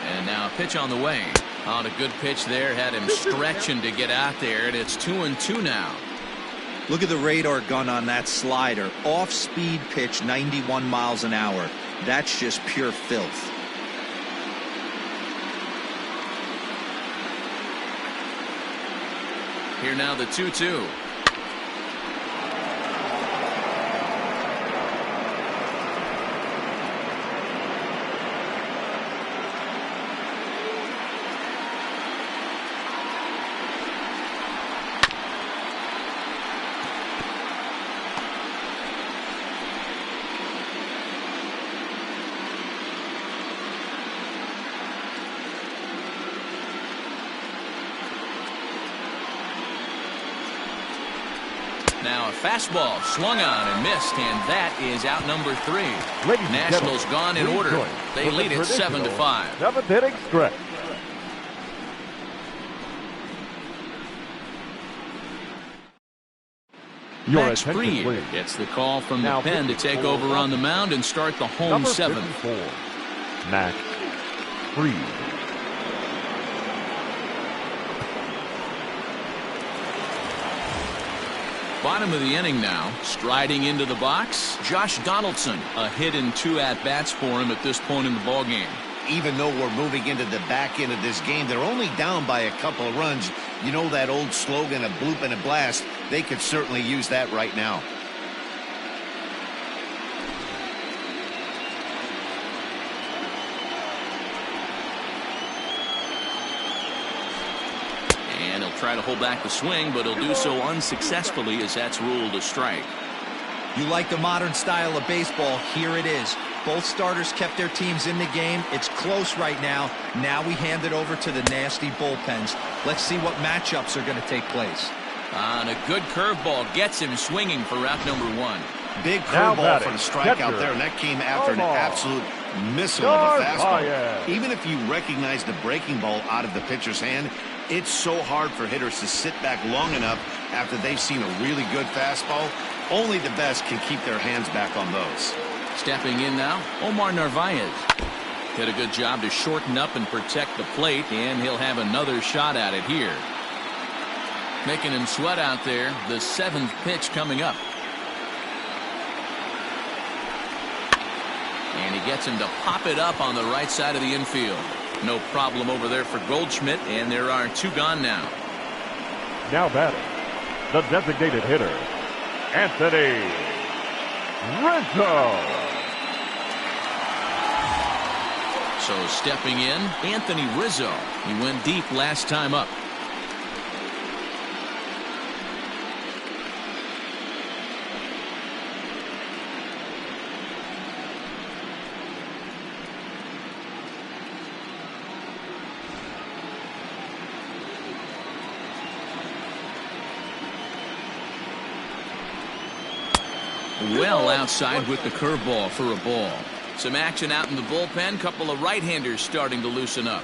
Speaker 2: And now a pitch on the way. On a good pitch there, had him stretching to get out there, and it's 2-2 now.
Speaker 4: Look at the radar gun on that slider. Off-speed pitch, 91 miles an hour. That's just pure filth.
Speaker 2: Here now the 2-2. Now a fastball swung on and missed, and that is out number 3. Nationals gone in order. They lead it 7-5.
Speaker 5: 7th inning stretch.
Speaker 2: Max Fried gets the call from the pen to take over on the mound and start the home 7th.
Speaker 5: Max Fried.
Speaker 2: Bottom of the inning now, striding into the box, Josh Donaldson. A hit and 2 at-bats for him at this point in the ballgame.
Speaker 3: Even though we're moving into the back end of this game, they're only down by a couple of runs. You know that old slogan, a bloop and a blast? They could certainly use that right now.
Speaker 2: And he'll try to hold back the swing, but he'll do so unsuccessfully as that's ruled a strike.
Speaker 4: You like the modern style of baseball? Here it is. Both starters kept their teams in the game. It's close right now. Now we hand it over to the nasty bullpens. Let's see what matchups are going to take place.
Speaker 2: On a good curveball, gets him swinging for route number 1.
Speaker 3: Big curveball for the strikeout there, and that came after an absolute missile of a fastball. Even if you recognize the breaking ball out of the pitcher's hand, It's so hard for hitters to sit back long enough after they've seen a really good fastball. Only the best can keep their hands back on those.
Speaker 2: Stepping in now, Omar Narvaez. Did a good job to shorten up and protect the plate, and he'll have another shot at it here. Making him sweat out there. The 7th pitch coming up. And he gets him to pop it up on the right side of the infield. No problem over there for Goldschmidt, and there are 2 gone now.
Speaker 5: Now batting, the designated hitter, Anthony Rizzo.
Speaker 2: So stepping in, Anthony Rizzo. He went deep last time up. Well outside with the curveball for a ball. Some action out in the bullpen. Couple of right-handers starting to loosen up.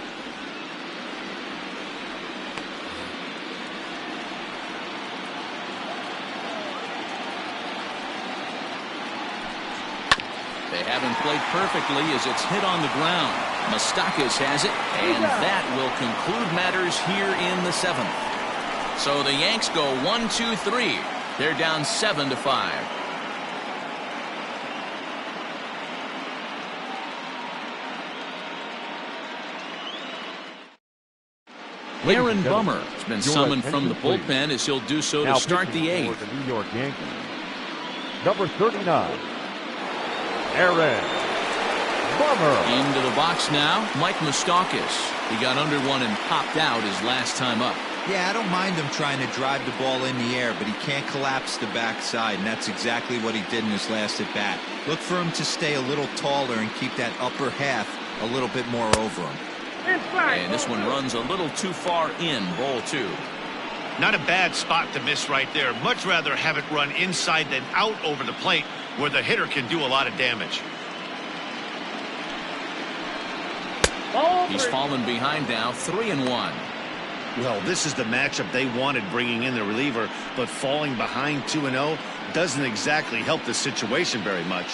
Speaker 2: They haven't played perfectly as it's hit on the ground. Moustakas has it, and that will conclude matters here in the 7th. So the Yanks go 1-2-3. They're down 7-5. Aaron Bummer has been summoned from the bullpen as he'll do so to start the 8th.
Speaker 5: The New York Yankees, number 39, Aaron Bummer.
Speaker 2: Into the box now, Mike Moustakas. He got under one and popped out his last time up.
Speaker 4: Yeah, I don't mind him trying to drive the ball in the air, but he can't collapse the backside, and that's exactly what he did in his last at bat. Look for him to stay a little taller and keep that upper half a little bit more over him.
Speaker 2: And this one runs a little too far in, ball 2.
Speaker 3: Not a bad spot to miss right there. Much rather have it run inside than out over the plate where the hitter can do a lot of damage.
Speaker 2: He's fallen behind now, 3-1.
Speaker 3: Well, this is the matchup they wanted, bringing in the reliever, but falling behind 2-0 doesn't exactly help the situation very much.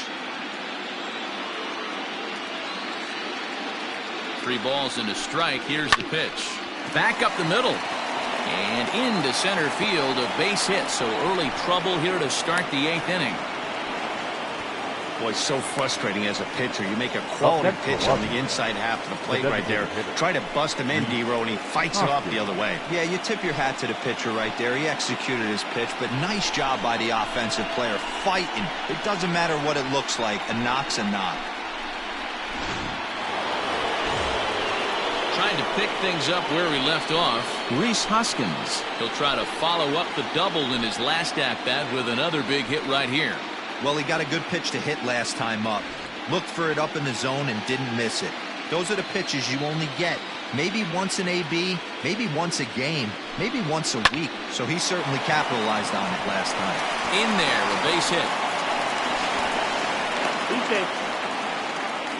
Speaker 2: 3 balls and a strike. Here's the pitch. Back up the middle. And into center field, a base hit. So early trouble here to start the 8th inning.
Speaker 3: Boy, so frustrating as a pitcher. You make a quality pitch on the inside half of the plate right there. Try to bust him in, D-Row, and he fights it off the other way.
Speaker 4: Yeah, you tip your hat to the pitcher right there. He executed his pitch, but nice job by the offensive player fighting. It doesn't matter what it looks like. A knock's a knock.
Speaker 2: Trying to pick things up where he left off, Rhys Hoskins. He'll try to follow up the double in his last at-bat with another big hit right here.
Speaker 4: Well, he got a good pitch to hit last time up. Looked for it up in the zone and didn't miss it. Those are the pitches you only get maybe once in AB, maybe once a game, maybe once a week. So he certainly capitalized on it last time.
Speaker 2: In there, a base hit.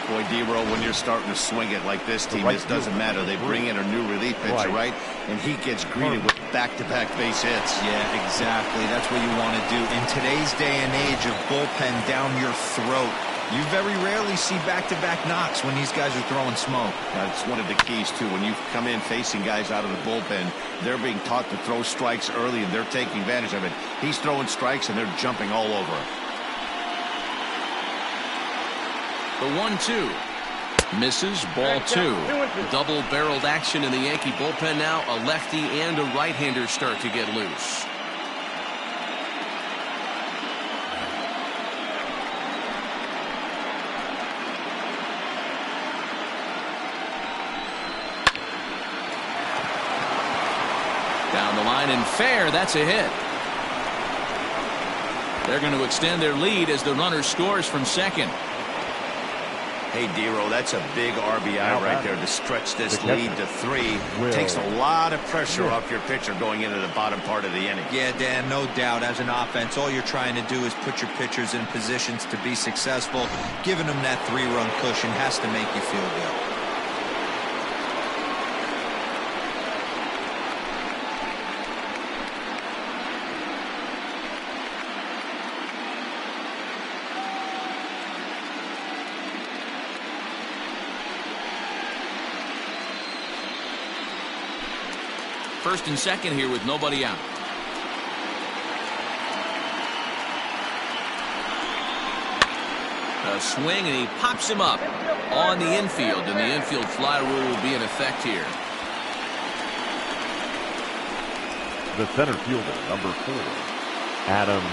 Speaker 3: Boy, D-Row, when you're starting to swing it like this team, this doesn't matter. They bring in a new relief pitcher, right? And he gets greeted with back-to-back base hits.
Speaker 4: Yeah, exactly. That's what you want to do. In today's day and age of bullpen down your throat, you very rarely see back-to-back knocks when these guys are throwing smoke.
Speaker 3: That's one of the keys, too. When you come in facing guys out of the bullpen, they're being taught to throw strikes early, and they're taking advantage of it. He's throwing strikes, and they're jumping all over him.
Speaker 2: The 1-2 misses, ball 2. Double-barreled action in the Yankee bullpen now. A lefty and a right-hander start to get loose. Down the line and fair. That's a hit. They're going to extend their lead as the runner scores from second.
Speaker 3: Hey, D-Row, that's a big RBI right there to stretch this lead to 3. Takes a lot of pressure off your pitcher going into the bottom part of the inning.
Speaker 4: Yeah, Dan, no doubt. As an offense, all you're trying to do is put your pitchers in positions to be successful. Giving them that 3-run cushion has to make you feel good.
Speaker 2: First and second here with nobody out. A swing, and he pops him up on the infield, and the infield fly rule will be in effect here.
Speaker 5: The center fielder, number 4, Adam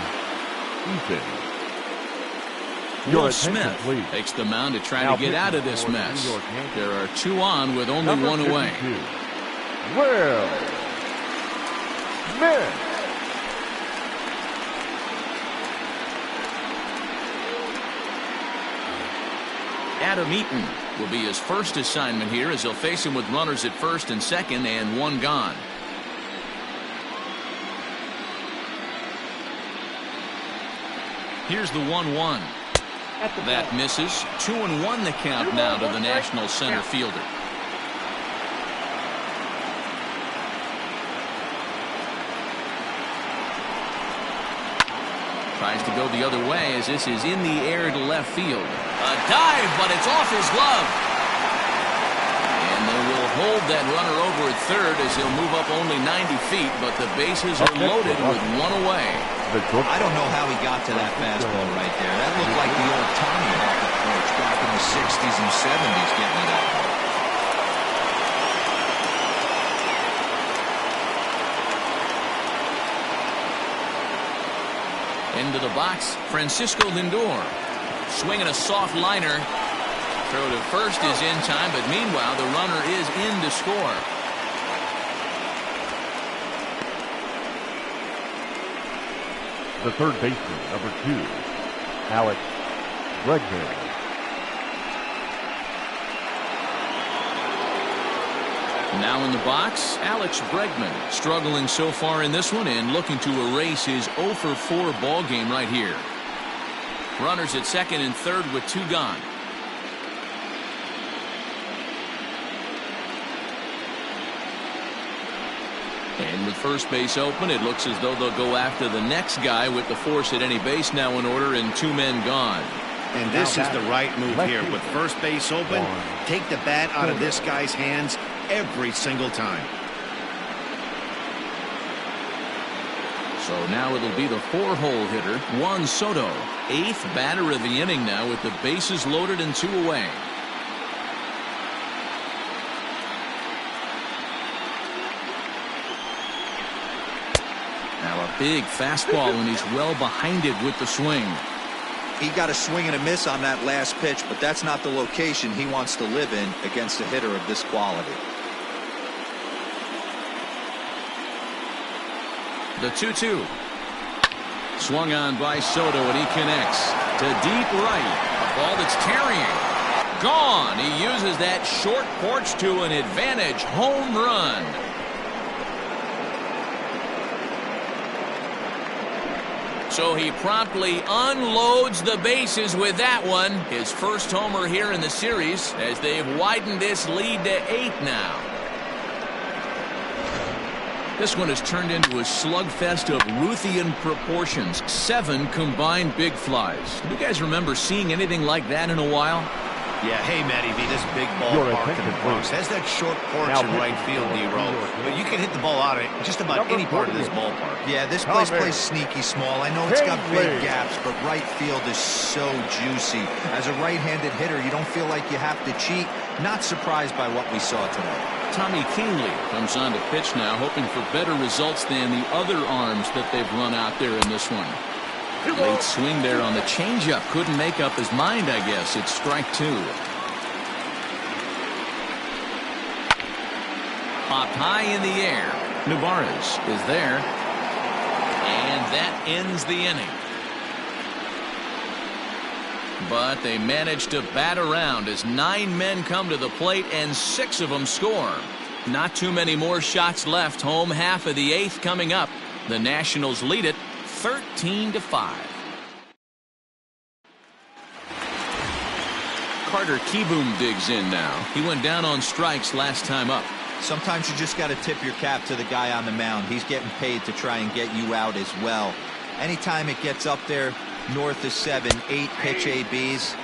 Speaker 5: Eaton.
Speaker 2: Will Smith takes the mound to try to get out of this mess. There are 2 on with only 1 away.
Speaker 5: Will Smith.
Speaker 2: Adam Eaton will be his first assignment here as he'll face him with runners at first and second and 1 gone. Here's the 1-1. That misses. 2-1 the count now to the National center fielder. Tries to go the other way as this is in the air to left field. A dive, but it's off his glove. And they will hold that runner over at third as he'll move up only 90 feet, but the bases are loaded with 1 away.
Speaker 4: I don't know how he got to that fastball right there. That looked like the old Tommy Hawk approach back in the 60s and 70s getting it out.
Speaker 2: Into the box, Francisco Lindor. Swinging a soft liner. Throw to first is in time, but meanwhile the runner is in to score.
Speaker 5: The third baseman, number 2, Alex Bregman.
Speaker 2: Now in the box, Alex Bregman, struggling so far in this one and looking to erase his 0-for-4 ball game right here. Runners at second and third with 2 gone. And with first base open, it looks as though they'll go after the next guy with the force at any base now in order and 2 men gone.
Speaker 3: And this is the right move here. With first base open, take the bat out of this guy's hands every single time.
Speaker 2: So now it'll be the 4-hole hitter, Juan Soto, 8th batter of the inning now with the bases loaded and 2 away. Now a big fastball, and he's well behind it with the swing.
Speaker 4: He got a swing and a miss on that last pitch, but that's not the location he wants to live in against a hitter of this quality.
Speaker 2: The 2-2. Swung on by Soto, and he connects to deep right. A ball that's carrying. Gone. He uses that short porch to an advantage home run. So he promptly unloads the bases with that one. His first homer here in the series as they've widened this lead to 8 now. This one has turned into a slugfest of Ruthian proportions. 7 combined big flies. Do you guys remember seeing anything like that in a while?
Speaker 3: Yeah, hey, Matty V, this big ballpark in the Bronx has that short porch in right field, D-Row. But you can hit the ball out of it just about any part of this ballpark.
Speaker 4: Yeah, this place plays sneaky small. I know it's got big gaps, but right field is so juicy. As a right-handed hitter, you don't feel like you have to cheat. Not surprised by what we saw today.
Speaker 2: Tommy Kingley comes on to pitch now, hoping for better results than the other arms that they've run out there in this one. Late swing there on the changeup. Couldn't make up his mind, I guess. It's strike 2. Popped high in the air. Nuvarez is there. And that ends the inning. But they managed to bat around as 9 men come to the plate and 6 of them score. Not too many more shots left. Home half of the 8th coming up. The Nationals lead it 13-5. Carter Kieboom digs in now. He went down on strikes last time up.
Speaker 4: Sometimes you just got to tip your cap to the guy on the mound. He's getting paid to try and get you out as well. Anytime it gets up there north of 7, 8 pitch ABs,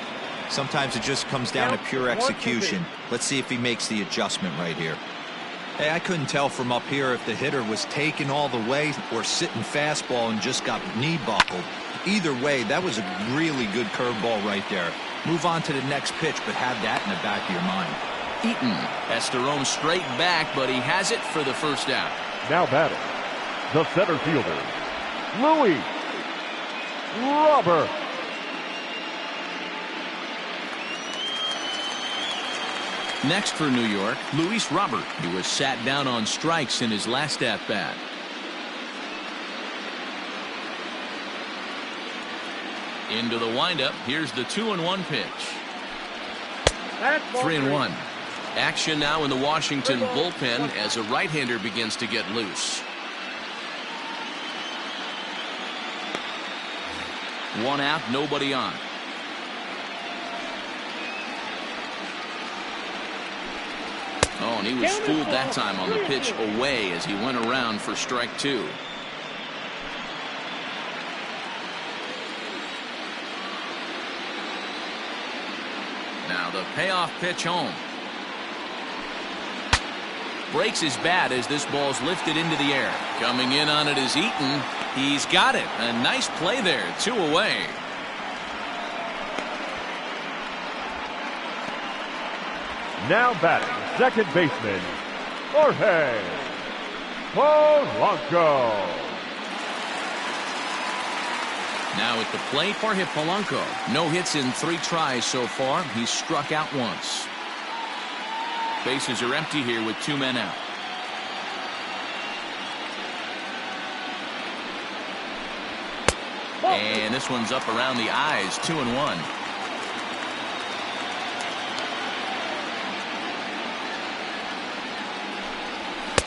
Speaker 4: sometimes it just comes down to pure execution. Let's see if he makes the adjustment right here. Hey, I couldn't tell from up here if the hitter was taking all the way or sitting fastball and just got knee buckled. Either way, that was a really good curveball right there. Move on to the next pitch, but have that in the back of your mind.
Speaker 2: Eaton has to roam straight back, but he has it for the first out.
Speaker 5: Now batting, the center fielder, Louis Robert.
Speaker 2: Next for New York, Luis Robert. He was sat down on strikes in his last at-bat. Into the windup. Here's the 2-1 pitch. 3-1. Action now in the Washington bullpen as a right-hander begins to get loose. One out, nobody on. Oh, and he was fooled that time on the pitch away as he went around for strike 2. Now the payoff pitch home. Breaks his bat as this ball's lifted into the air. Coming in on it is Eaton. He's got it. A nice play there. 2 away.
Speaker 5: Now batting, second baseman, Jorge Polanco.
Speaker 2: Now at the plate, Jorge Polanco. No hits in 3 tries so far. He's struck out once. Bases are empty here with 2 men out. And this one's up around the eyes. 2-1.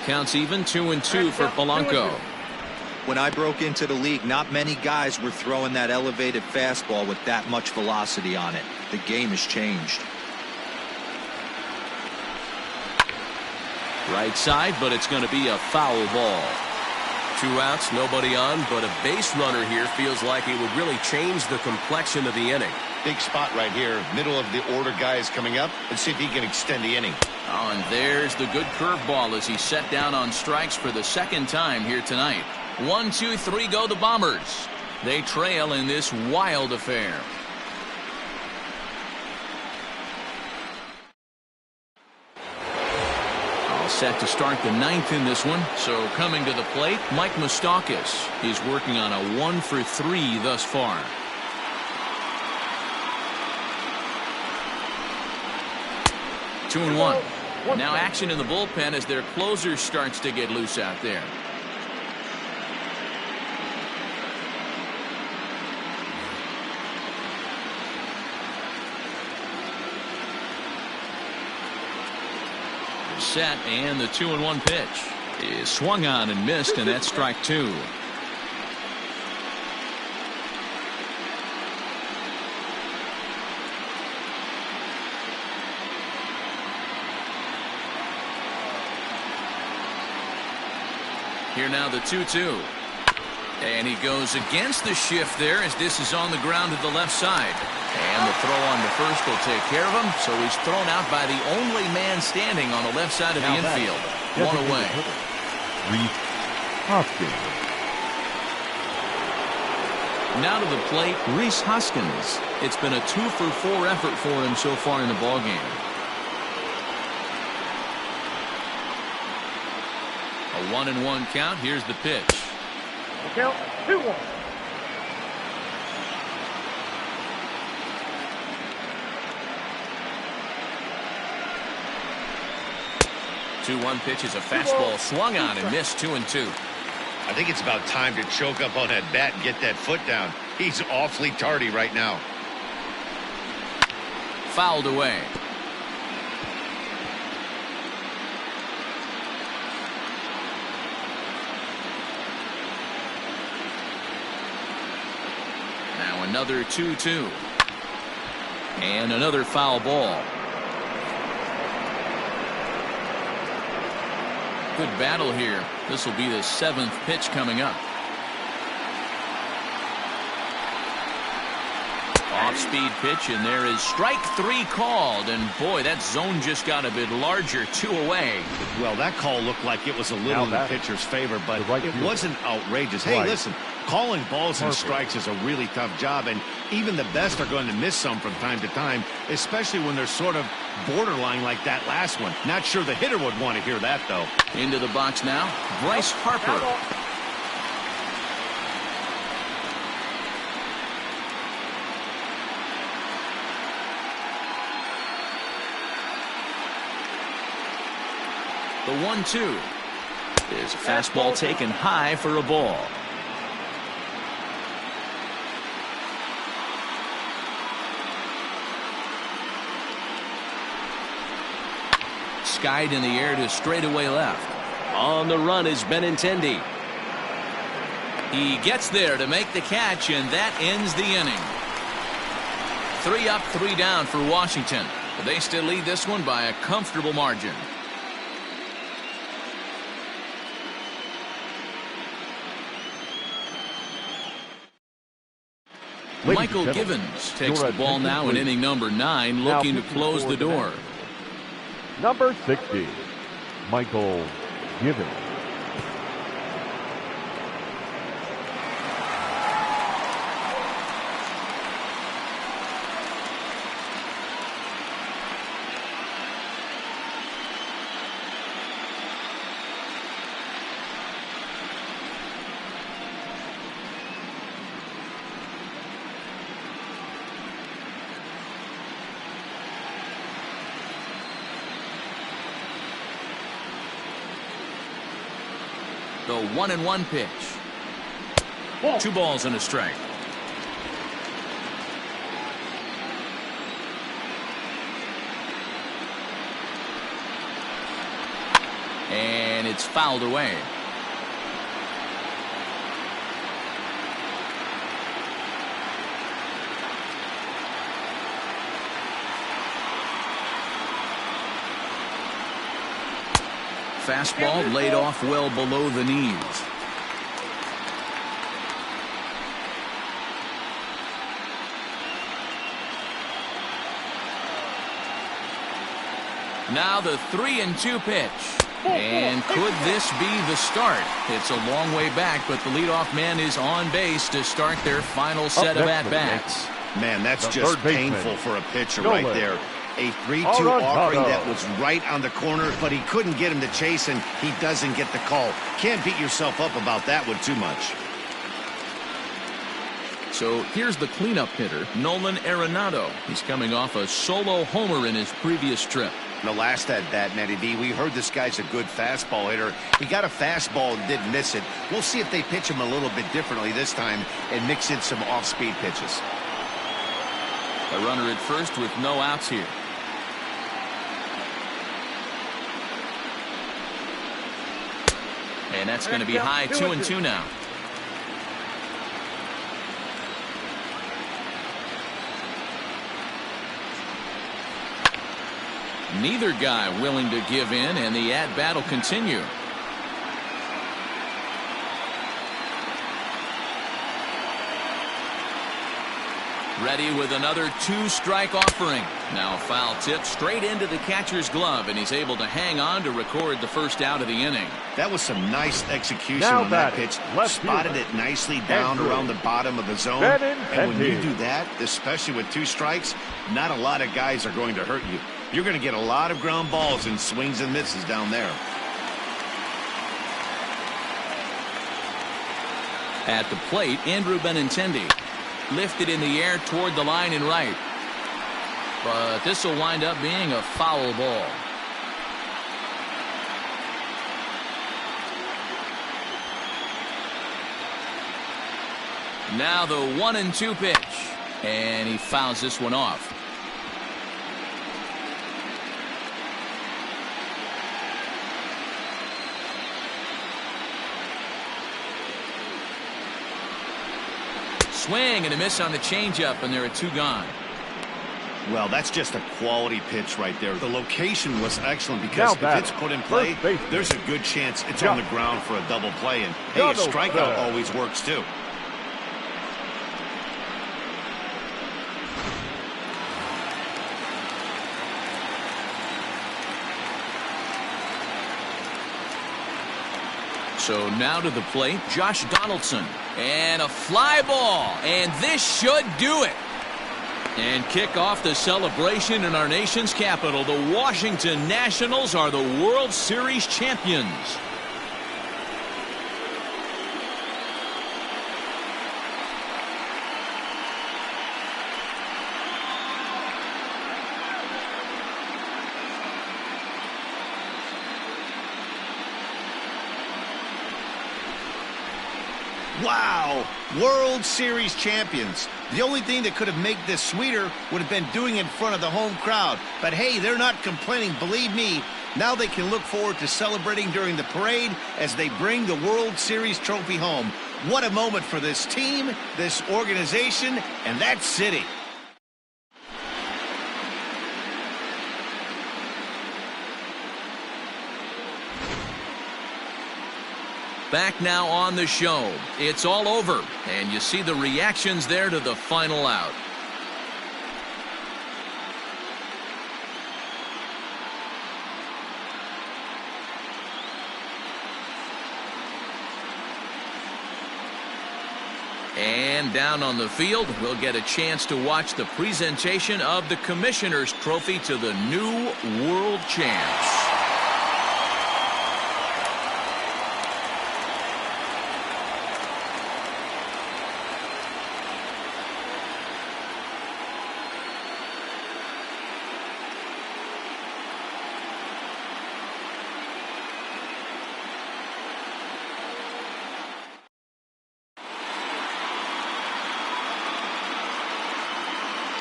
Speaker 2: Counts even. 2-2 for Polanco.
Speaker 4: When I broke into the league, not many guys were throwing that elevated fastball with that much velocity on it. The game has changed.
Speaker 2: Right side, but it's going to be a foul ball.
Speaker 7: 2 outs, nobody on, but a base runner here feels like it would really change the complexion of the inning.
Speaker 3: Big spot right here. Middle of the order guy is coming up. Let's see if he can extend the inning.
Speaker 2: Oh, and there's the good curveball as he set down on strikes for the second time here tonight. 1, 2, 3 go the Bombers. They trail in this wild affair. All set to start the 9th in this one. So coming to the plate, Mike Moustakas. He's working on a 1 for 3 thus far. Two and one. Now action in the bullpen as their closer starts to get loose out there. Set, and the 2-1 pitch is swung on and missed, and that's strike 2. Here now the 2-2. And he goes against the shift there as this is on the ground to the left side. And the throw on to first will take care of him. So he's thrown out by the only man standing on the left side of the infield. 1 away. Now to the plate, Rhys Hoskins. It's been a 2 for 4 effort for him so far in the ballgame. A 1-1 count. Here's the pitch.
Speaker 6: Count 2-1.
Speaker 2: Two-1 pitch is a fastball swung on and missed. 2-2.
Speaker 3: I think it's about time to choke up on that bat and get that foot down. He's awfully tardy right now.
Speaker 2: Fouled away. Now another 2-2. And another foul ball. Good battle here. This will be the 7th pitch coming up. Off off-speed pitch, and there is strike 3 called. And boy, that zone just got a bit larger, 2 away.
Speaker 3: Well, that call looked like it was a little in the pitcher's favor, but it wasn't outrageous. Hey, listen, calling balls and strikes is a really tough job, and even the best are going to miss some from time to time, especially when they're sort of borderline like that last one. Not sure the hitter would want to hear that, though.
Speaker 2: Into the box now, Bryce Harper. The 1-2 is a fastball taken high for a ball. Skied in the air to straightaway left.
Speaker 7: On the run is Benintendi.
Speaker 2: He gets there to make the catch, and that ends the inning. 3 up, 3 down for Washington. But they still lead this one by a comfortable margin. Michael Givens takes the ball now in inning number 9, looking to close the door.
Speaker 5: Number 60, Michael Givens.
Speaker 2: The 1-1 pitch. 2 balls and a strike. And it's fouled away. Fastball laid off well below the knees. Now the 3-2 pitch. And could this be the start? It's a long way back, but the leadoff man is on base to start their final set of at-bats.
Speaker 3: Man, that's just painful for a pitcher right there. A 3-2 offering that was right on the corner, but he couldn't get him to chase, and he doesn't get the call. Can't beat yourself up about that one too much.
Speaker 2: So here's the cleanup hitter, Nolan Arenado. He's coming off a solo homer in his previous trip.
Speaker 3: The last at bat, Matty B, we heard this guy's a good fastball hitter. He got a fastball and didn't miss it. We'll see if they pitch him a little bit differently this time and mix in some off-speed pitches.
Speaker 2: A runner at first with no outs here. And that's going to be high, 2-2 now. Neither guy willing to give in, and the at-bat will continue. Ready with another 2-strike offering. Now foul tip straight into the catcher's glove, and he's able to hang on to record the first out of the inning.
Speaker 3: That was some nice execution on that pitch. Spotted it nicely down around the bottom of the zone. And when you do that, especially with 2 strikes, not a lot of guys are going to hurt you. You're going to get a lot of ground balls and swings and misses down there.
Speaker 2: At the plate, Andrew Benintendi. Lifted in the air toward the line and right. But this will wind up being a foul ball. Now the 1-2 pitch. And he fouls this one off. Swing and a miss on the changeup, and there are 2 gone.
Speaker 3: Well, that's just a quality pitch right there. The location was excellent because if it's put in play, there's a good chance it's on the ground for a double play. And hey, a strikeout always works too.
Speaker 2: So now to the plate, Josh Donaldson. And a fly ball. And this should do it. And kick off the celebration in our nation's capital. The Washington Nationals are the World Series champions.
Speaker 3: Wow, World Series champions. The only thing that could have made this sweeter would have been doing it in front of the home crowd. But hey, they're not complaining, believe me. Now they can look forward to celebrating during the parade as they bring the World Series trophy home. What a moment for this team, this organization, and that city.
Speaker 2: Back now on the show. It's all over, and you see the reactions there to the final out. And down on the field, we'll get a chance to watch the presentation of the Commissioner's Trophy to the new world champs.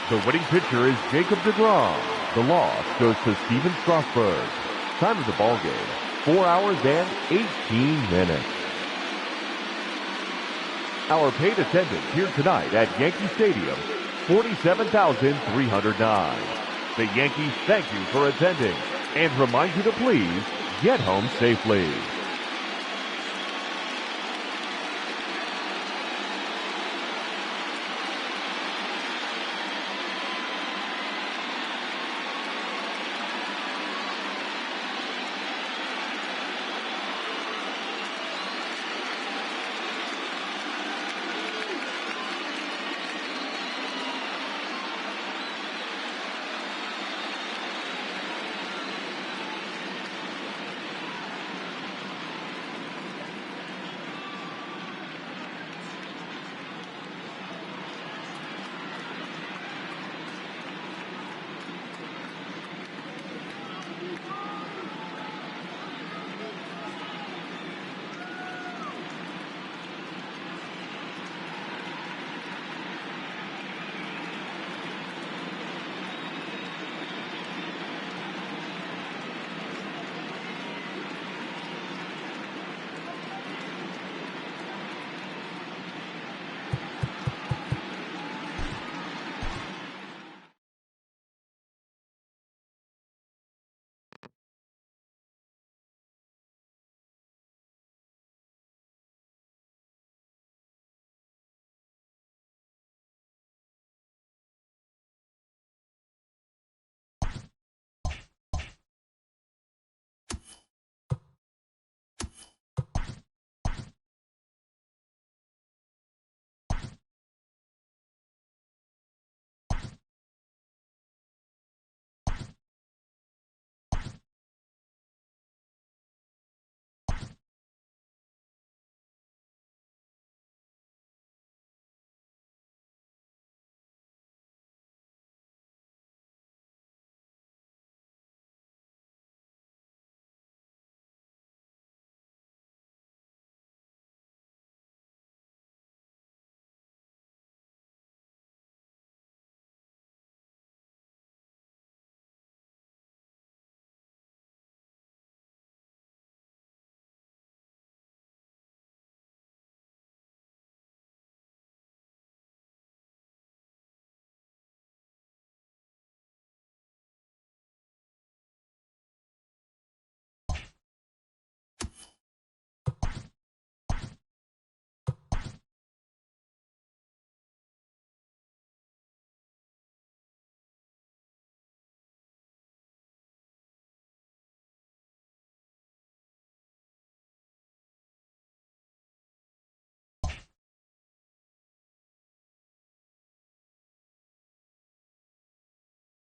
Speaker 5: The winning pitcher is Jacob deGrom. The loss goes to Steven Strasburg. Time of the ball game, 4 hours and 18 minutes. Our paid attendance here tonight at Yankee Stadium, 47,309. The Yankees thank you for attending and remind you to please get home safely.